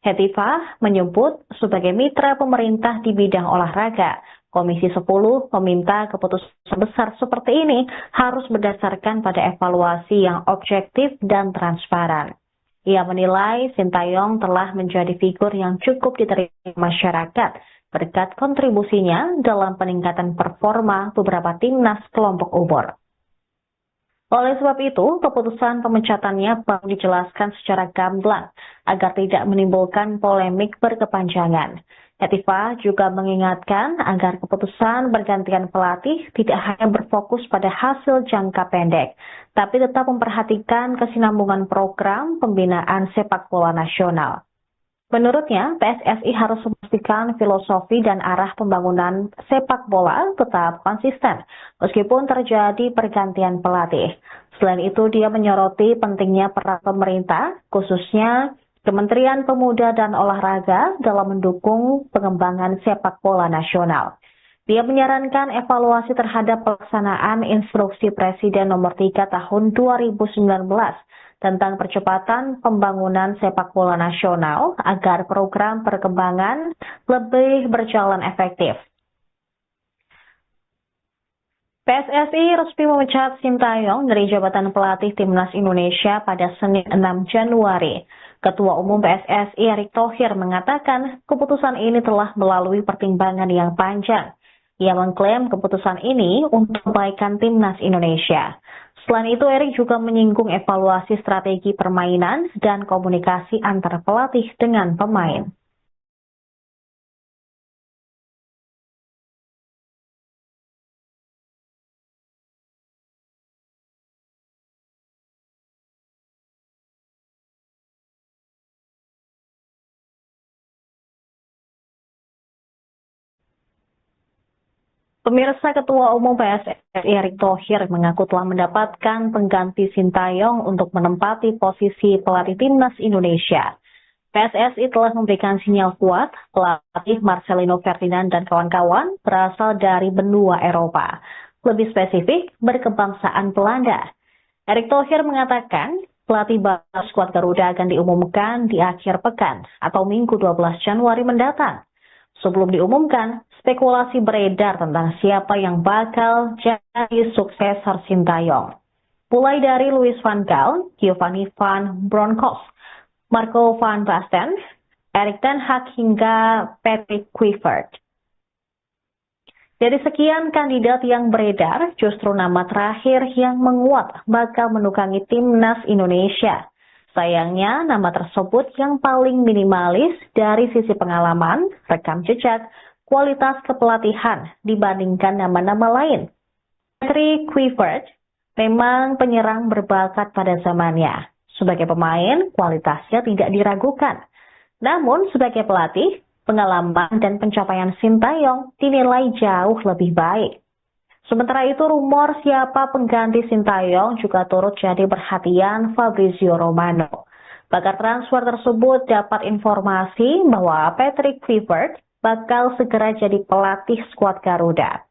Hetifah menyebut sebagai mitra pemerintah di bidang olahraga, Komisi 10 meminta keputusan besar seperti ini harus berdasarkan pada evaluasi yang objektif dan transparan. Ia menilai Sintayong telah menjadi figur yang cukup diterima masyarakat berkat kontribusinya dalam peningkatan performa beberapa timnas kelompok umur. Oleh sebab itu, keputusan pemecatannya perlu dijelaskan secara gamblang agar tidak menimbulkan polemik berkepanjangan. Hetifah juga mengingatkan agar keputusan bergantian pelatih tidak hanya berfokus pada hasil jangka pendek, tapi tetap memperhatikan kesinambungan program pembinaan sepak bola nasional. Menurutnya, PSSI harus memastikan filosofi dan arah pembangunan sepak bola tetap konsisten, meskipun terjadi pergantian pelatih. Selain itu, dia menyoroti pentingnya peran pemerintah, khususnya Kementerian Pemuda dan Olahraga dalam mendukung pengembangan sepak bola nasional. Dia menyarankan evaluasi terhadap pelaksanaan Instruksi Presiden Nomor 3 Tahun 2019 tentang percepatan pembangunan sepak bola nasional agar program perkembangan lebih berjalan efektif. PSSI resmi memecat Sintayong dari jabatan pelatih Timnas Indonesia pada Senin 6 Januari. Ketua Umum PSSI Erick Thohir mengatakan keputusan ini telah melalui pertimbangan yang panjang. Ia mengklaim keputusan ini untuk kebaikan Timnas Indonesia. Selain itu, Erick juga menyinggung evaluasi strategi permainan dan komunikasi antar pelatih dengan pemain. Pemirsa, Ketua Umum PSSI Erick Thohir mengaku telah mendapatkan pengganti Sintayong untuk menempati posisi pelatih Timnas Indonesia. PSSI telah memberikan sinyal kuat pelatih Marcelino Ferdinand dan kawan-kawan berasal dari benua Eropa. Lebih spesifik, berkebangsaan Belanda. Erick Thohir mengatakan pelatih baru skuad Garuda akan diumumkan di akhir pekan atau Minggu 12 Januari mendatang. Sebelum diumumkan, spekulasi beredar tentang siapa yang bakal jadi suksesor Sintayong. Mulai dari Louis van Gaal, Giovanni van Bronckhorst, Marco van Basten, Erik ten Hag hingga Patrick Kluivert. Dari sekian kandidat yang beredar, justru nama terakhir yang menguat bakal menukangi Timnas Indonesia. Sayangnya, nama tersebut yang paling minimalis dari sisi pengalaman, rekam jejak, kualitas kepelatihan dibandingkan nama-nama lain. Patrick Kluivert memang penyerang berbakat pada zamannya. Sebagai pemain, kualitasnya tidak diragukan. Namun, sebagai pelatih, pengalaman dan pencapaian Sintayong dinilai jauh lebih baik. Sementara itu, rumor siapa pengganti Sintayong juga turut jadi perhatian Fabrizio Romano. Pakar transfer tersebut dapat informasi bahwa Patrick Kluivert bakal segera jadi pelatih skuad Garuda.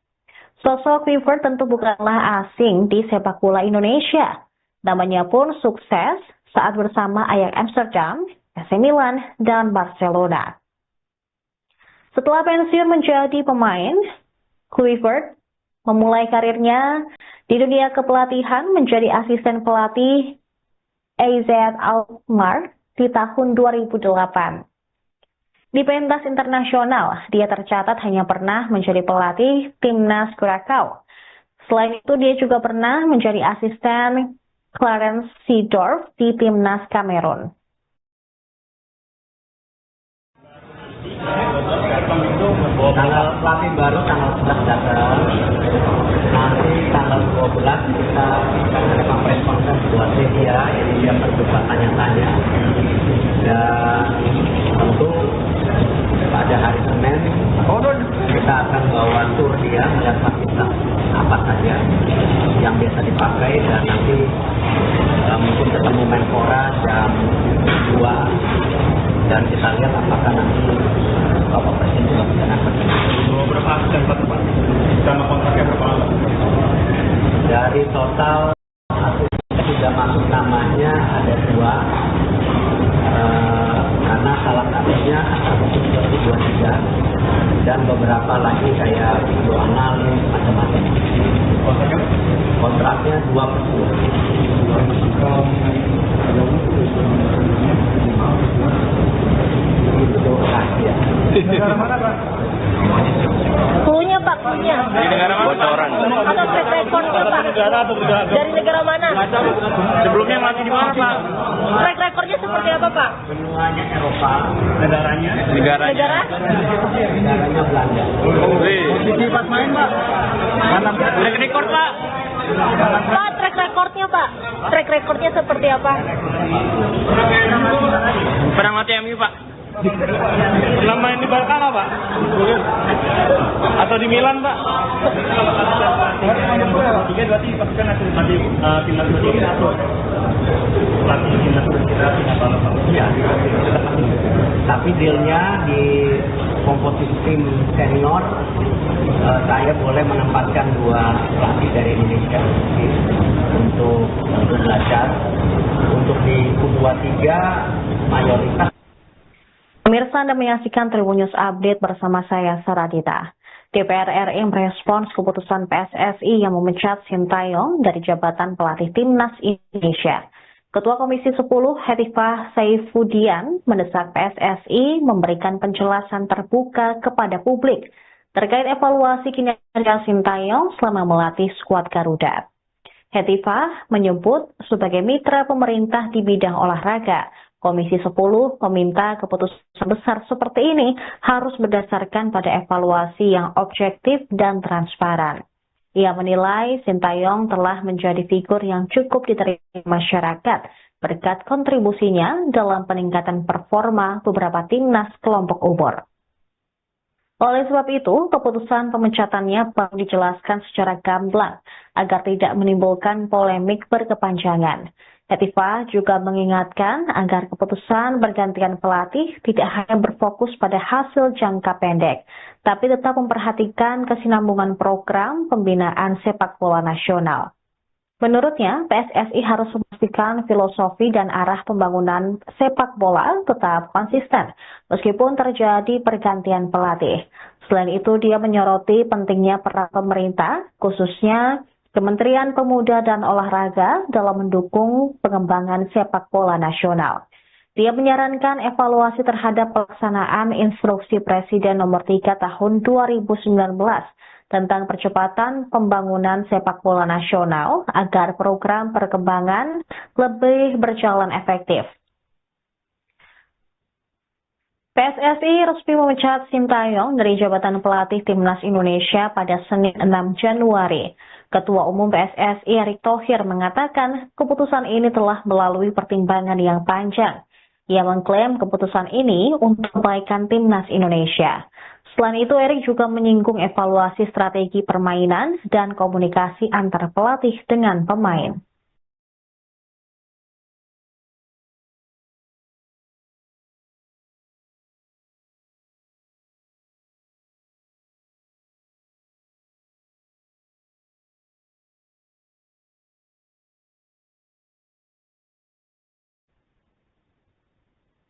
Sosok Kluivert tentu bukanlah asing di sepak bola Indonesia. Namanya pun sukses saat bersama Ajax Amsterdam, AC Milan, dan Barcelona. Setelah pensiun menjadi pemain, Kluivert memulai karirnya di dunia kepelatihan menjadi asisten pelatih AZ Alkmaar di tahun 2008. Di pentas internasional, dia tercatat hanya pernah menjadi pelatih Timnas Krakow. Selain itu, dia juga pernah menjadi asisten Clarence Seedorf di Timnas Kamerun. Tanggal pelatih baru tanggal 11 datang. Nanti tanggal 12 kita ada konferensi pers buat media, jadi dia terbuka tanya-tanya. Dan tentu pada hari Senin kita akan bawa tur dia melihat fasilitas apa saja yang biasa dipakai, dan nanti mungkin ketemu Menpora jam 2, dan kita lihat apakah nanti Bapak Presiden juga mencanangkan Berapa asisten Pak? Sama kontraknya berapa lama? dari total asisten sudah masuk namanya ada 2, karena salah satunya Agustus 2023 dan beberapa lagi kayak video analis macam-macam. Kontraknya 2/10. Itu rahasia. Negara mana Pak? Cluenya Pak, cluenya. Di negara mana? Bocoran. Atau track recordnya Pak? Negara atau negara? Dari negara mana? Sebelumnya ngelatih di mana Pak? Track recordnya seperti apa Pak? Semuanya Eropa. Negaranya? Negara? Negaranya Belanda. Posisi pas main Pak? Mana? Track record Pak? Pak, track recordnya Pak? Track recordnya seperti apa? Pernah latih MU Pak? Pernah main di Barca nggak Pak? Atau di Milan Pak? Tiga berarti pasukan timnas pelatih timnas kita punya bapak. Iya, tapi dealnya di komposisi tim senior saya boleh menempatkan 2 pelatih dari Indonesia untuk belajar. Untuk di U23 mayoritas. Pemirsa, Anda menyaksikan Tribun News Update bersama saya Saradita. DPR RI merespons keputusan PSSI yang memecat Sintayong dari jabatan pelatih timnas Indonesia. Ketua Komisi 10 Hetifah Saifudian mendesak PSSI memberikan penjelasan terbuka kepada publik terkait evaluasi kinerja Sintayong selama melatih skuad Garuda. Hetifah menyebut sebagai mitra pemerintah di bidang olahraga, Komisi 10 meminta keputusan besar seperti ini harus berdasarkan pada evaluasi yang objektif dan transparan. Ia menilai Sintayong telah menjadi figur yang cukup diterima masyarakat berkat kontribusinya dalam peningkatan performa beberapa timnas kelompok umur. Oleh sebab itu, keputusan pemecatannya perlu dijelaskan secara gamblang agar tidak menimbulkan polemik berkepanjangan. Hetifah juga mengingatkan agar keputusan bergantian pelatih tidak hanya berfokus pada hasil jangka pendek, tapi tetap memperhatikan kesinambungan program pembinaan sepak bola nasional. Menurutnya, PSSI harus memastikan filosofi dan arah pembangunan sepak bola tetap konsisten, meskipun terjadi pergantian pelatih. Selain itu, dia menyoroti pentingnya peran pemerintah, khususnya Kementerian Pemuda dan Olahraga dalam mendukung pengembangan sepak bola nasional. Dia menyarankan evaluasi terhadap pelaksanaan Instruksi Presiden Nomor 3 Tahun 2019 tentang percepatan pembangunan sepak bola nasional agar program perkembangan lebih berjalan efektif. PSSI resmi memecat Sintayong dari jabatan pelatih timnas Indonesia pada Senin 6 Januari. Ketua Umum PSSI Erick Thohir mengatakan keputusan ini telah melalui pertimbangan yang panjang. Ia mengklaim keputusan ini untuk kebaikan timnas Indonesia. Selain itu, Erick juga menyinggung evaluasi strategi permainan dan komunikasi antar pelatih dengan pemain.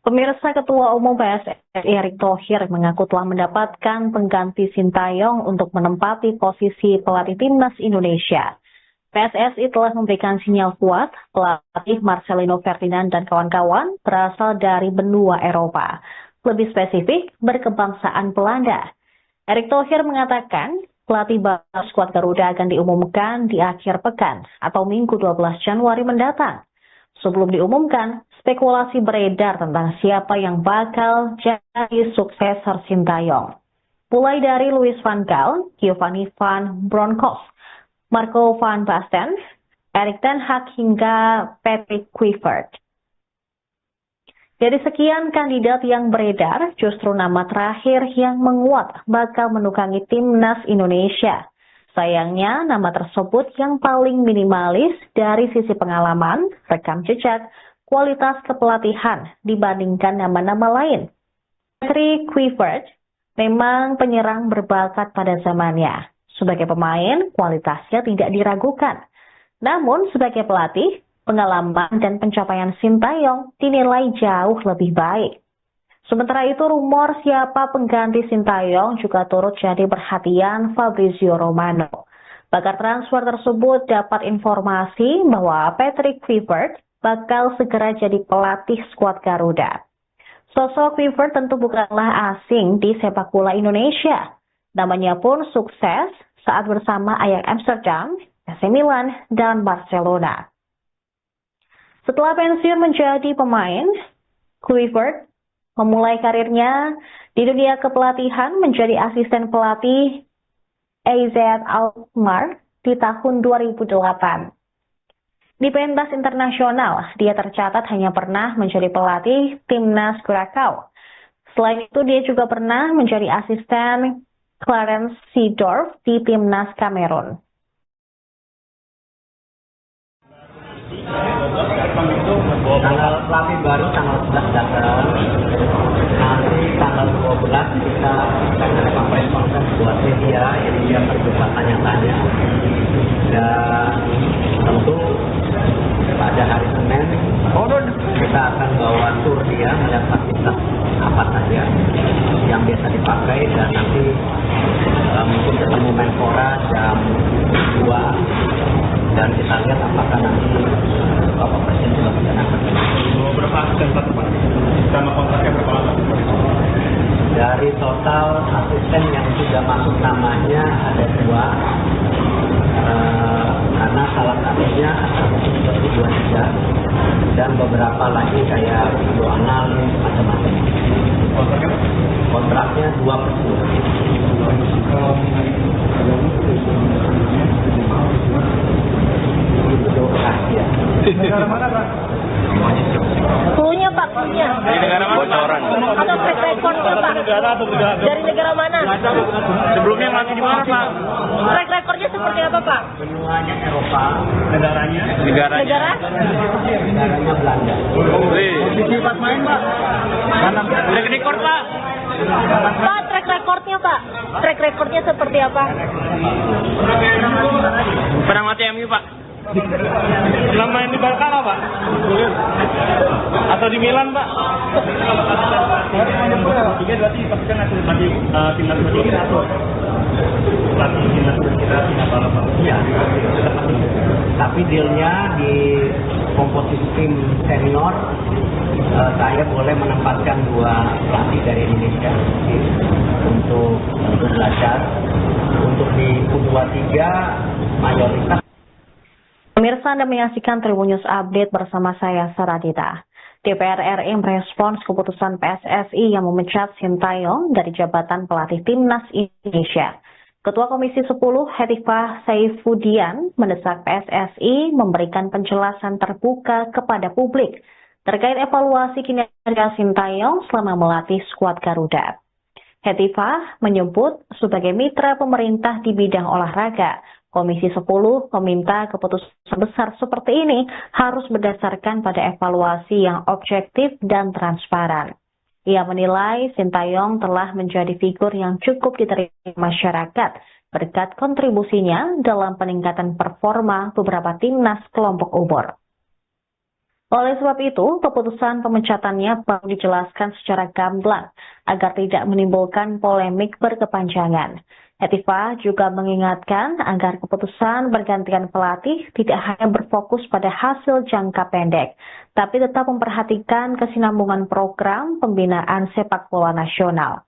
Pemirsa, Ketua Umum PSSI Erick Thohir mengaku telah mendapatkan pengganti Sintayong untuk menempati posisi pelatih timnas Indonesia. PSSI telah memberikan sinyal kuat pelatih Marcelino Ferdinand dan kawan-kawan berasal dari benua Eropa, lebih spesifik berkebangsaan Belanda. Erick Thohir mengatakan pelatih baru skuad Garuda akan diumumkan di akhir pekan atau Minggu 12 Januari mendatang. Sebelum diumumkan, spekulasi beredar tentang siapa yang bakal jadi suksesor Sintayong. Mulai dari Louis van Gaal, Giovanni van Bronckhorst, Marco van Basten, Erik ten Hag hingga Patrick Kluivert. Dari sekian kandidat yang beredar, justru nama terakhir yang menguat bakal menukangi timnas Indonesia. Sayangnya, nama tersebut yang paling minimalis dari sisi pengalaman, rekam jejak, kualitas kepelatihan dibandingkan nama-nama lain. Patrick Kluivert memang penyerang berbakat pada zamannya. Sebagai pemain, kualitasnya tidak diragukan. Namun, sebagai pelatih, pengalaman dan pencapaian Sintayong dinilai jauh lebih baik. Sementara itu, rumor siapa pengganti Sintayong juga turut jadi perhatian Fabrizio Romano. Pakar transfer tersebut dapat informasi bahwa Patrick Kluivert bakal segera jadi pelatih skuad Garuda. Sosok Kluivert tentu bukanlah asing di sepak bola Indonesia. Namanya pun sukses saat bersama Ajax Amsterdam, AC Milan, dan Barcelona. Setelah pensiun menjadi pemain, Kluivert memulai karirnya di dunia kepelatihan menjadi asisten pelatih AZ Alkmaar di tahun 2008. Di pentas internasional, dia tercatat hanya pernah menjadi pelatih timnas Krakow. Selain itu, dia juga pernah menjadi asisten Clarence Seedorf di timnas Kamerun. Itu Tanggal pelatih baru tanggal 11 datang. Nanti tanggal 12 kita akan ada conference buat media, jadi dia terbuka tanya-tanya. Dan tentu pada hari Senin kita akan bawa tur dia melihat fasilitas apa saja yang biasa dipakai, dan nanti mungkin ketemu Menpora jam 2 dan kita lihat apakah nanti Bapak Presiden juga bisa nangkep. Berapa asisten Pak? Sama kontraknya berapa lama? Dari total asisten yang sudah masuk namanya ada 2, karena salah satunya seperti 23 dan beberapa lagi kayak video analis macam-macam. Kontraknya 2/10. Ya. Negara mana Pak? Cluenya Pak, cluenya. Di negara mana? Bocoran. Atau track recordnya Pak? Negara atau negara? Dari negara mana? Sebelumnya ngelatih di mana Pak? Track recordnya seperti apa Pak? Semuanya Eropa. Negaranya? Negara? Negaranya Belanda. Posisi pas main Pak? Track record Pak? Pak, track recordnya Pak? Track recordnya seperti apa? Pernah mati MU Pak? Pernah main di Barca nggak Pak? Atau di Milan Pak? Tiga berarti pastikan hasil mati timnas bertiga atau pelatih timnas bertiga tidak apa-apa? Iya. Tapi dealnya di komposisi tim senior, saya boleh menempatkan 2 pelatih dari Indonesia untuk belajar. Untuk di U23 mayoritas. Pemirsa, Anda menyaksikan Tribun News Update bersama saya, Saradita. DPR RI merespons keputusan PSSI yang memecat Sintayong dari jabatan pelatih Timnas Indonesia. Ketua Komisi 10 Hetifah Saifudian mendesak PSSI memberikan penjelasan terbuka kepada publik terkait evaluasi kinerja Sintayong selama melatih skuad Garuda. Hetifah menyebut sebagai mitra pemerintah di bidang olahraga, Komisi 10 meminta keputusan besar seperti ini harus berdasarkan pada evaluasi yang objektif dan transparan. Ia menilai Sintayong telah menjadi figur yang cukup diterima masyarakat berkat kontribusinya dalam peningkatan performa beberapa timnas kelompok umur. Oleh sebab itu, keputusan pemecatannya perlu dijelaskan secara gamblang agar tidak menimbulkan polemik berkepanjangan. Hetifah juga mengingatkan agar keputusan bergantian pelatih tidak hanya berfokus pada hasil jangka pendek, tapi tetap memperhatikan kesinambungan program pembinaan sepak bola nasional.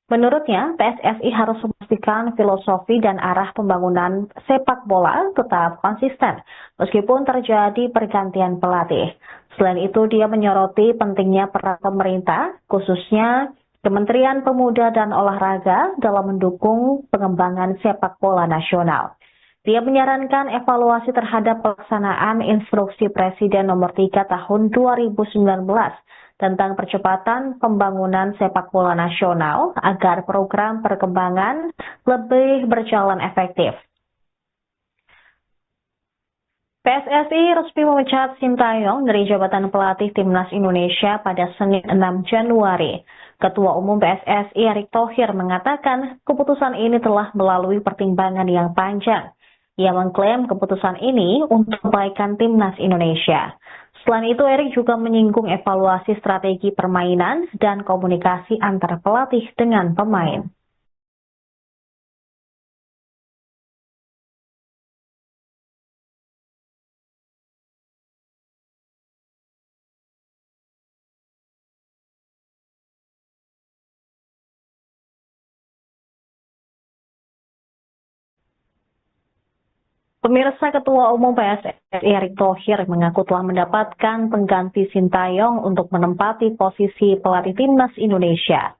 Menurutnya, PSSI harus memastikan filosofi dan arah pembangunan sepak bola tetap konsisten, meskipun terjadi pergantian pelatih. Selain itu, dia menyoroti pentingnya peran pemerintah, khususnya Kementerian Pemuda dan Olahraga dalam mendukung pengembangan sepak bola nasional. Dia menyarankan evaluasi terhadap pelaksanaan Instruksi Presiden Nomor 3 Tahun 2019 tentang percepatan pembangunan sepak bola nasional agar program perkembangan lebih berjalan efektif. PSSI resmi memecat Sintayong dari jabatan pelatih Timnas Indonesia pada Senin 6 Januari. Ketua Umum PSSI Erick Thohir mengatakan keputusan ini telah melalui pertimbangan yang panjang. Ia mengklaim keputusan ini untuk kebaikan Timnas Indonesia. Selain itu, Erick juga menyinggung evaluasi strategi permainan dan komunikasi antara pelatih dengan pemain. Pemirsa, Ketua Umum PSSI Erick Thohir mengaku telah mendapatkan pengganti Sintayong untuk menempati posisi pelatih Timnas Indonesia.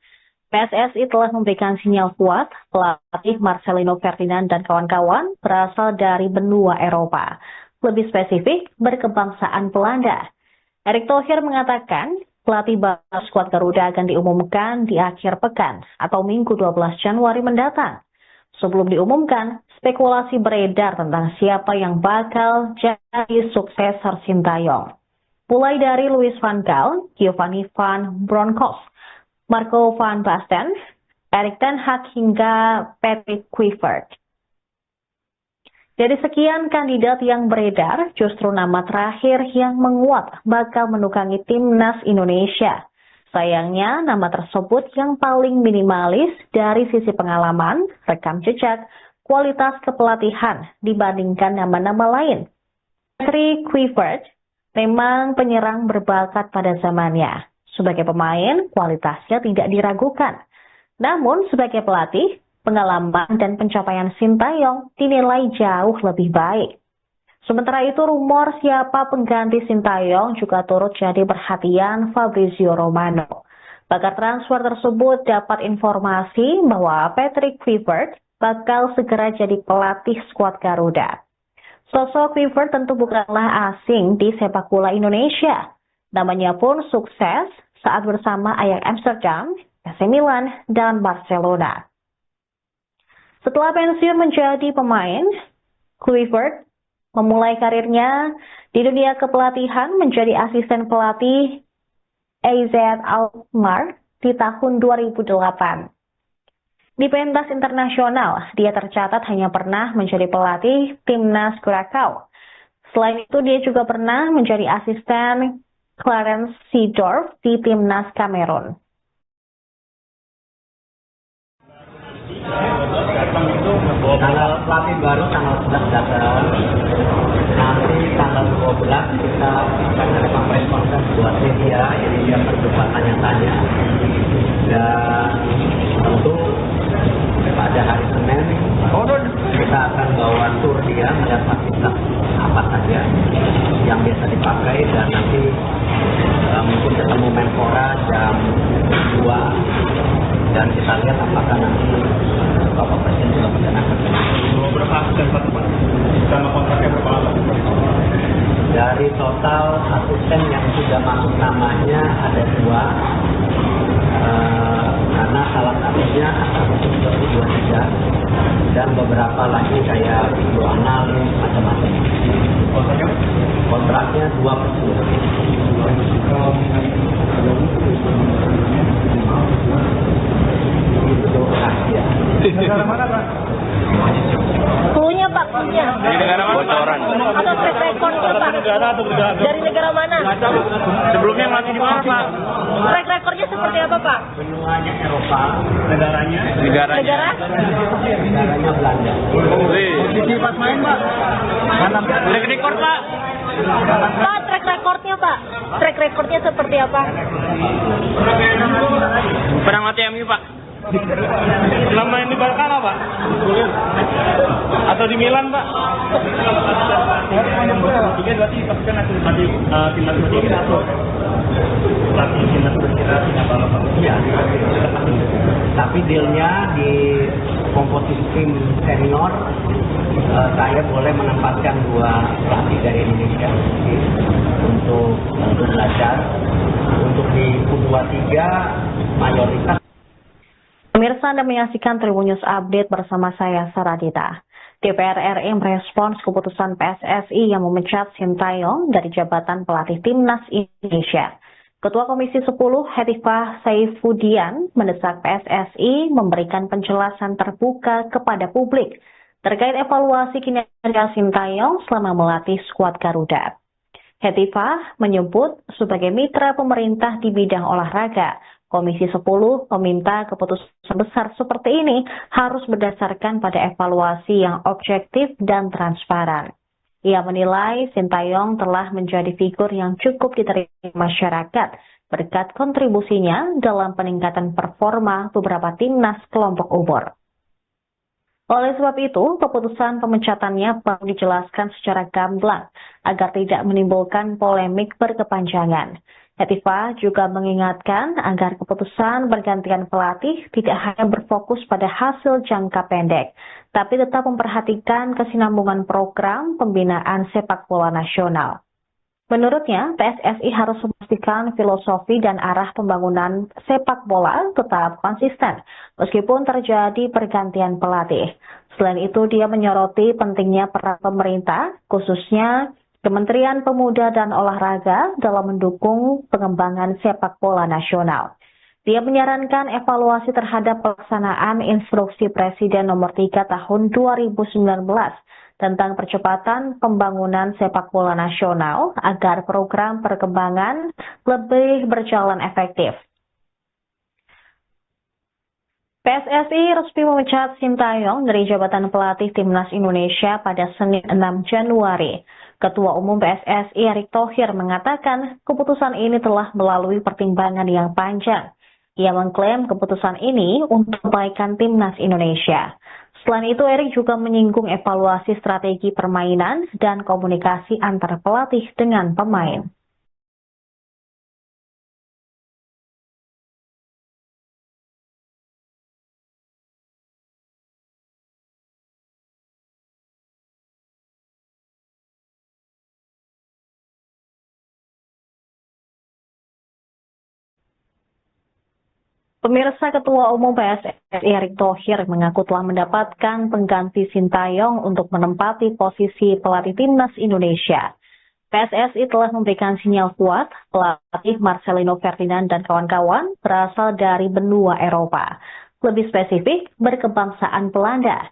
PSSI telah memberikan sinyal kuat pelatih Marcelino Ferdinand dan kawan-kawan berasal dari benua Eropa. Lebih spesifik, berkebangsaan Belanda. Erick Thohir mengatakan pelatih baru skuad Garuda akan diumumkan di akhir pekan atau Minggu 12 Januari mendatang. Sebelum diumumkan, spekulasi beredar tentang siapa yang bakal jadi suksesor Sintayong. mulai dari Louis van Gaal, Giovanni van Bronckhorst, Marco van Basten, Erik ten Hag hingga Patrick Kluivert. Dari sekian kandidat yang beredar, justru nama terakhir yang menguat bakal menukangi timnas Indonesia. Sayangnya, nama tersebut yang paling minimalis dari sisi pengalaman, rekam jejak, kualitas kepelatihan dibandingkan nama-nama lain. Patrick Kluivert memang penyerang berbakat pada zamannya. Sebagai pemain, kualitasnya tidak diragukan. Namun, sebagai pelatih, pengalaman dan pencapaian Sintayong dinilai jauh lebih baik. Sementara itu, rumor siapa pengganti Sintayong juga turut jadi perhatian Fabrizio Romano. Pakar transfer tersebut dapat informasi bahwa Patrick Kluivert bakal segera jadi pelatih skuad Garuda. Sosok Kluivert tentu bukanlah asing di sepak bola Indonesia. Namanya pun sukses saat bersama Ajax Amsterdam, AC Milan, dan Barcelona. Setelah pensiun menjadi pemain, Kluivert memulai karirnya di dunia kepelatihan menjadi asisten pelatih AZ Alkmaar di tahun 2008. Di pentas internasional, dia tercatat hanya pernah menjadi pelatih timnas Krakow. Selain itu, dia juga pernah menjadi asisten Clarence Seedorf di timnas Kamerun. Tanggal pelatih baru tanggal 11 datang. Nanti tanggal 12 kita akan ada conference conference buat media, jadi dia terbuka tanya-tanya. Dan tentu pada hari Senin kita akan bawa tur dia melihat fasilitas apa saja yang biasa dipakai, dan nanti mungkin ketemu Menpora jam 2 dan kita lihat apakah nanti Bapak Presiden juga mencanangkan Berapa asisten Pak? Sama kontraknya berapa lama? dari total asisten yang sudah masuk namanya ada 2, karena salah satunya asisten 23 dan beberapa lagi kayak video analis macam-macam. Kontraknya 2/10. Negara mana Pak? Cluenya Pak, cluenya. Di negara mana? Bocoran. Atau track recordnya Pak? Dari negara mana? Sebelumnya ngelatih di mana Pak? Track recordnya seperti apa Pak? Benuanya Eropa, Negaranya? Negara? negaranya Belanda. Posisi pas main Pak? Track record Pak? Pak, track recordnya Pak? Track recordnya seperti apa? Pernah ngelatih MU Pak? Pernah main di Barcelona Pak? Atau di Milan Pak? Iya. Tapi dealnya di komposisi tim senior, saya boleh menempatkan 2 pelatih dari Indonesia untuk belajar. Untuk di U23 mayoritas. Pemirsa, Anda menyaksikan Tribun News Update bersama saya, Saradita. DPR RI merespons keputusan PSSI yang memecat Sintayong dari jabatan pelatih timnas Indonesia. Ketua Komisi 10 Hetifah Saifudian mendesak PSSI memberikan penjelasan terbuka kepada publik terkait evaluasi kinerja Sintayong selama melatih skuad Garuda. Hetifah menyebut sebagai mitra pemerintah di bidang olahraga, Komisi 10 meminta keputusan besar seperti ini harus berdasarkan pada evaluasi yang objektif dan transparan. Ia menilai Sintayong telah menjadi figur yang cukup diterima masyarakat berkat kontribusinya dalam peningkatan performa beberapa timnas kelompok umur. Oleh sebab itu, keputusan pemecatannya perlu dijelaskan secara gamblang agar tidak menimbulkan polemik berkepanjangan. Hetifah juga mengingatkan agar keputusan bergantian pelatih tidak hanya berfokus pada hasil jangka pendek, tapi tetap memperhatikan kesinambungan program pembinaan sepak bola nasional. Menurutnya, PSSI harus memastikan filosofi dan arah pembangunan sepak bola tetap konsisten, meskipun terjadi pergantian pelatih. Selain itu, dia menyoroti pentingnya peran pemerintah, khususnya Kementerian Pemuda dan Olahraga dalam mendukung pengembangan sepak bola nasional. Dia menyarankan evaluasi terhadap pelaksanaan Instruksi Presiden Nomor 3 Tahun 2019 tentang percepatan pembangunan sepak bola nasional agar program perkembangan lebih berjalan efektif. PSSI resmi memecat Sintayong dari jabatan pelatih Timnas Indonesia pada Senin 6 Januari. Ketua Umum PSSI Erick Thohir mengatakan keputusan ini telah melalui pertimbangan yang panjang. Ia mengklaim keputusan ini untuk kebaikan Timnas Indonesia. Selain itu, Erick juga menyinggung evaluasi strategi permainan dan komunikasi antar pelatih dengan pemain. Pemirsa, Ketua Umum PSSI Erick Thohir mengaku telah mendapatkan pengganti Sintayong untuk menempati posisi pelatih Timnas Indonesia. PSSI telah memberikan sinyal kuat pelatih Marcelino Ferdinand dan kawan-kawan berasal dari benua Eropa. Lebih spesifik, berkebangsaan Belanda.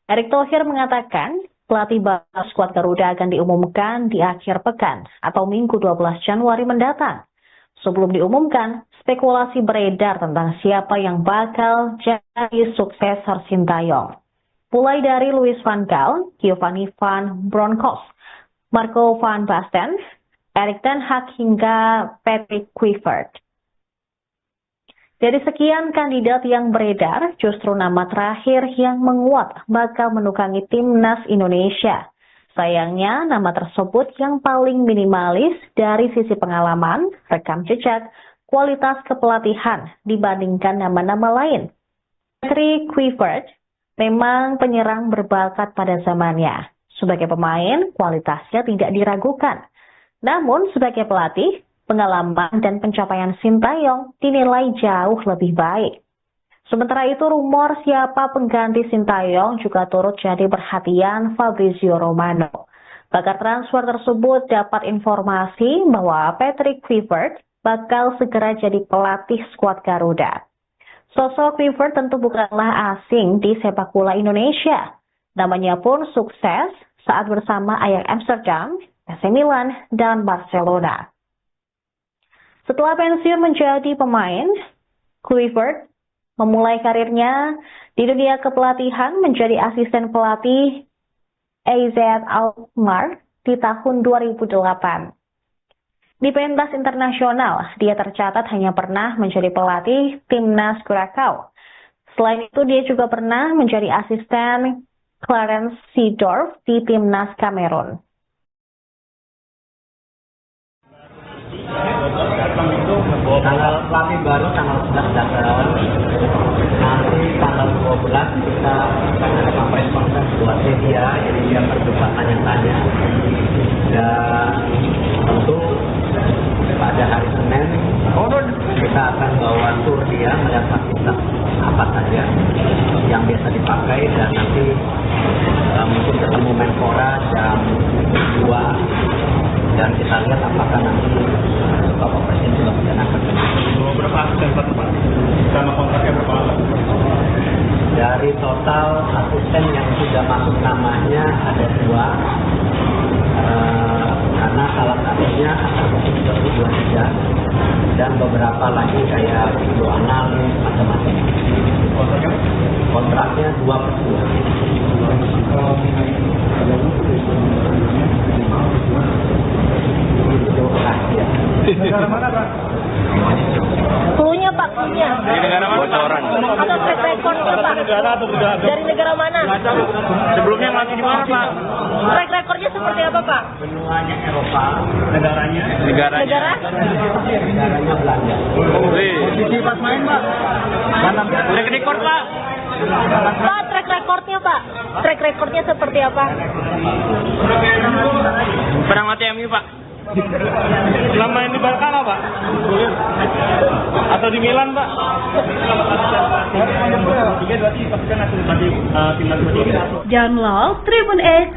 Erick Thohir mengatakan pelatih baru skuad Garuda akan diumumkan di akhir pekan atau Minggu 12 Januari mendatang. Sebelum diumumkan, spekulasi beredar tentang siapa yang bakal jadi suksesor Sintayong. Mulai dari Louis van Gaal, Giovanni van Bronckhorst, Marco van Basten, Erik ten Hag hingga Patrick Kluivert. Dari sekian kandidat yang beredar, justru nama terakhir yang menguat bakal menukangi Timnas Indonesia. Sayangnya, nama tersebut yang paling minimalis dari sisi pengalaman, rekam jejak, kualitas kepelatihan dibandingkan nama-nama lain. Patrick Kluivert memang penyerang berbakat pada zamannya. Sebagai pemain, kualitasnya tidak diragukan. Namun, sebagai pelatih, pengalaman dan pencapaian Sintayong dinilai jauh lebih baik. Sementara itu, rumor siapa pengganti Sintayong juga turut jadi perhatian Fabrizio Romano. Pakar transfer tersebut dapat informasi bahwa Patrick Kluivert bakal segera jadi pelatih skuad Garuda. Sosok Kluivert tentu bukanlah asing di sepak bola Indonesia. Namanya pun sukses saat bersama Ajax Amsterdam, AC Milan, dan Barcelona. Setelah pensiun menjadi pemain, Kluivert memulai karirnya di dunia kepelatihan menjadi asisten pelatih AZ Alkmaar di tahun 2008. Di pentas internasional, dia tercatat hanya pernah menjadi pelatih Timnas Curaçao. Selain itu, dia juga pernah menjadi asisten Clarence Seedorf di Timnas Kamerun. Tanggal pelatih baru tanggal 11 datang. Nanti tanggal 12 kita akan ada conference conference buat media, jadi dia terbuka tanya-tanya. Dan tentu pada hari Senin kita akan bawa tur dia melihat fasilitas apa saja yang biasa dipakai, dan nanti mungkin ketemu Menpora jam 2, dan kita lihat apakah nanti Bapak Presiden sudah mencanangkan Berapa asisten Pak? Sama kontraknya berapa lama? dari total asisten yang sudah masuk namanya ada 2, karena salah satunya akan masuk ke 23, dan beberapa lagi kayak video analis macam-macam. Kontraknya 2/2. Negara mana Pak? Cluenya Pak, cluenya. Di negara mana? Bocoran. Atau track recordnya Pak? Negara atau negara? Dari negara mana? Sebelumnya ngelatih di mana Pak? Track recordnya seperti apa Pak? Benuanya Eropa, Negaranya? Negara? negaranya Belanda. Posisi pas main Pak? Track record Pak? Pak, track recordnya Pak? Track recordnya seperti apa? Pernah latih MU Pak? Pernah main di Barcelona Pak? Atau di Milan Pak? Download Tribun X